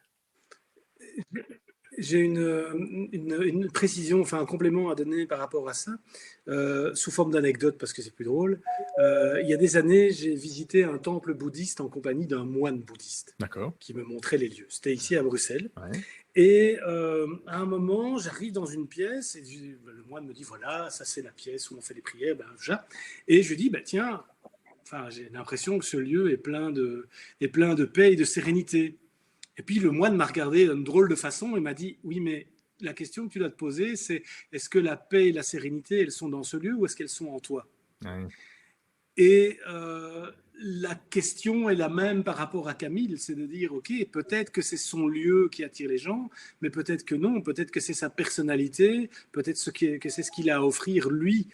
J'ai une précision, enfin un complément à donner par rapport à ça, sous forme d'anecdote parce que c'est plus drôle. Il y a des années, j'ai visité un temple bouddhiste en compagnie d'un moine bouddhiste qui me montrait les lieux. C'était ici à Bruxelles. Ouais. Et à un moment, j'arrive dans une pièce et le moine me dit, voilà, ça c'est la pièce où on fait les prières. Et je lui dis, tiens, j'ai l'impression que ce lieu est plein de paix et de sérénité. Et puis le moine m'a regardé d'une drôle de façon et m'a dit, oui, mais la question que tu dois te poser, c'est est-ce que la paix et la sérénité, elles sont dans ce lieu ou est-ce qu'elles sont en toi? Ouais. Et la question est la même par rapport à Camille, c'est de dire, ok, peut-être que c'est son lieu qui attire les gens, mais peut-être que non, peut-être que c'est sa personnalité, peut-être que c'est ce qu'il a à offrir, lui,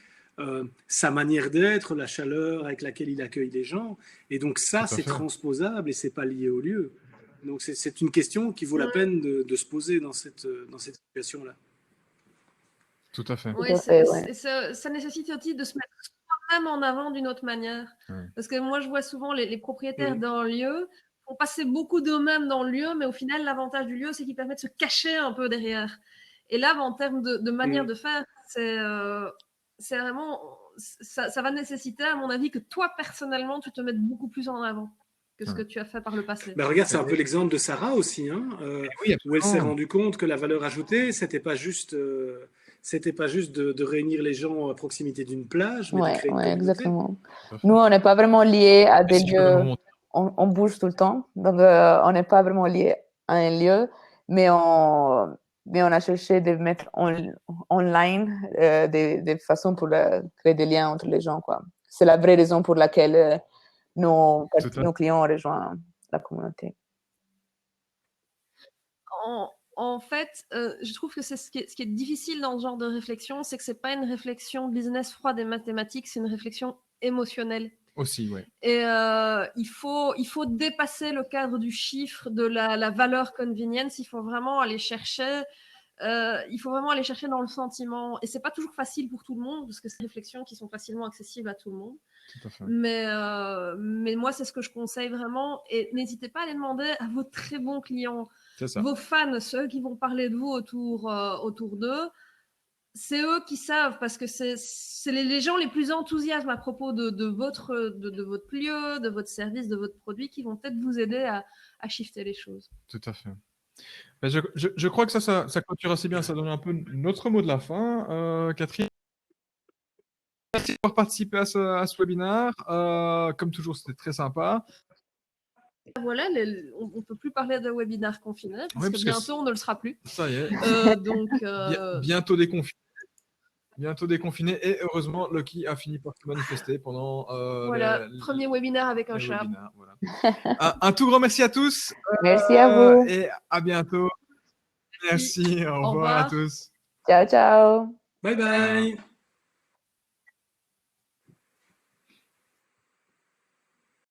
sa manière d'être, la chaleur avec laquelle il accueille les gens. Et donc ça, c'est transposable et c'est pas lié au lieu. Donc, c'est une question qui vaut la peine de se poser dans cette situation-là. Tout à fait. Oui, ça nécessite aussi de se mettre soi-même en avant d'une autre manière. Ouais. Parce que moi, je vois souvent les propriétaires d'un lieu font passer beaucoup d'eux-mêmes dans le lieu, mais au final, l'avantage du lieu, c'est qu'ils permettent de se cacher un peu derrière. Et là, en termes de manière de faire, c'est vraiment... Ça va nécessiter, à mon avis, que toi, personnellement, tu te mettes beaucoup plus en avant que ce que tu as fait par le passé. Regarde, c'est un peu l'exemple de Sarah aussi, hein, où elle s'est rendue compte que la valeur ajoutée, c'était pas juste de réunir les gens à proximité d'une plage, mais de créer une communauté. Exactement. Nous, on n'est pas vraiment liés à des lieux. On bouge tout le temps, donc on n'est pas vraiment liés à un lieu, mais on a cherché de mettre online des façons pour créer des liens entre les gens, quoi. C'est la vraie raison pour laquelle nos clients ont rejoint la communauté. En fait, je trouve que c'est ce qui est difficile dans ce genre de réflexion, c'est que c'est pas une réflexion business froide et mathématique, c'est une réflexion émotionnelle. Aussi, oui. Et il faut dépasser le cadre du chiffre, de la valeur convenience. Il faut vraiment aller chercher. Il faut vraiment aller chercher dans le sentiment. Et c'est pas toujours facile pour tout le monde, parce que c'est des réflexions qui sont facilement accessibles à tout le monde. Tout à fait. Mais moi, c'est ce que je conseille vraiment. Et n'hésitez pas à les demander à vos très bons clients, vos fans, ceux qui vont parler de vous autour d'eux. C'est eux qui savent, parce que c'est les gens les plus enthousiastes à propos de votre lieu, de votre service, de votre produit, qui vont peut-être vous aider à shifter les choses. Tout à fait. Je crois que ça clôture assez bien, ça donne un peu notre mot de la fin. Catherine, merci d'avoir participé à ce webinaire. Comme toujours, c'était très sympa. Voilà, on peut plus parler de webinaire confiné parce Ouais, que parce que bientôt on ne le sera plus. Ça y est, Donc bientôt déconfiné. Bientôt déconfiné et heureusement Lucky a fini par se manifester pendant voilà, premier webinaire avec un les chat. webinaires, voilà. Un tout grand merci à tous. Merci à vous. Et à bientôt. Merci, au revoir à tous. Ciao, ciao. Bye bye.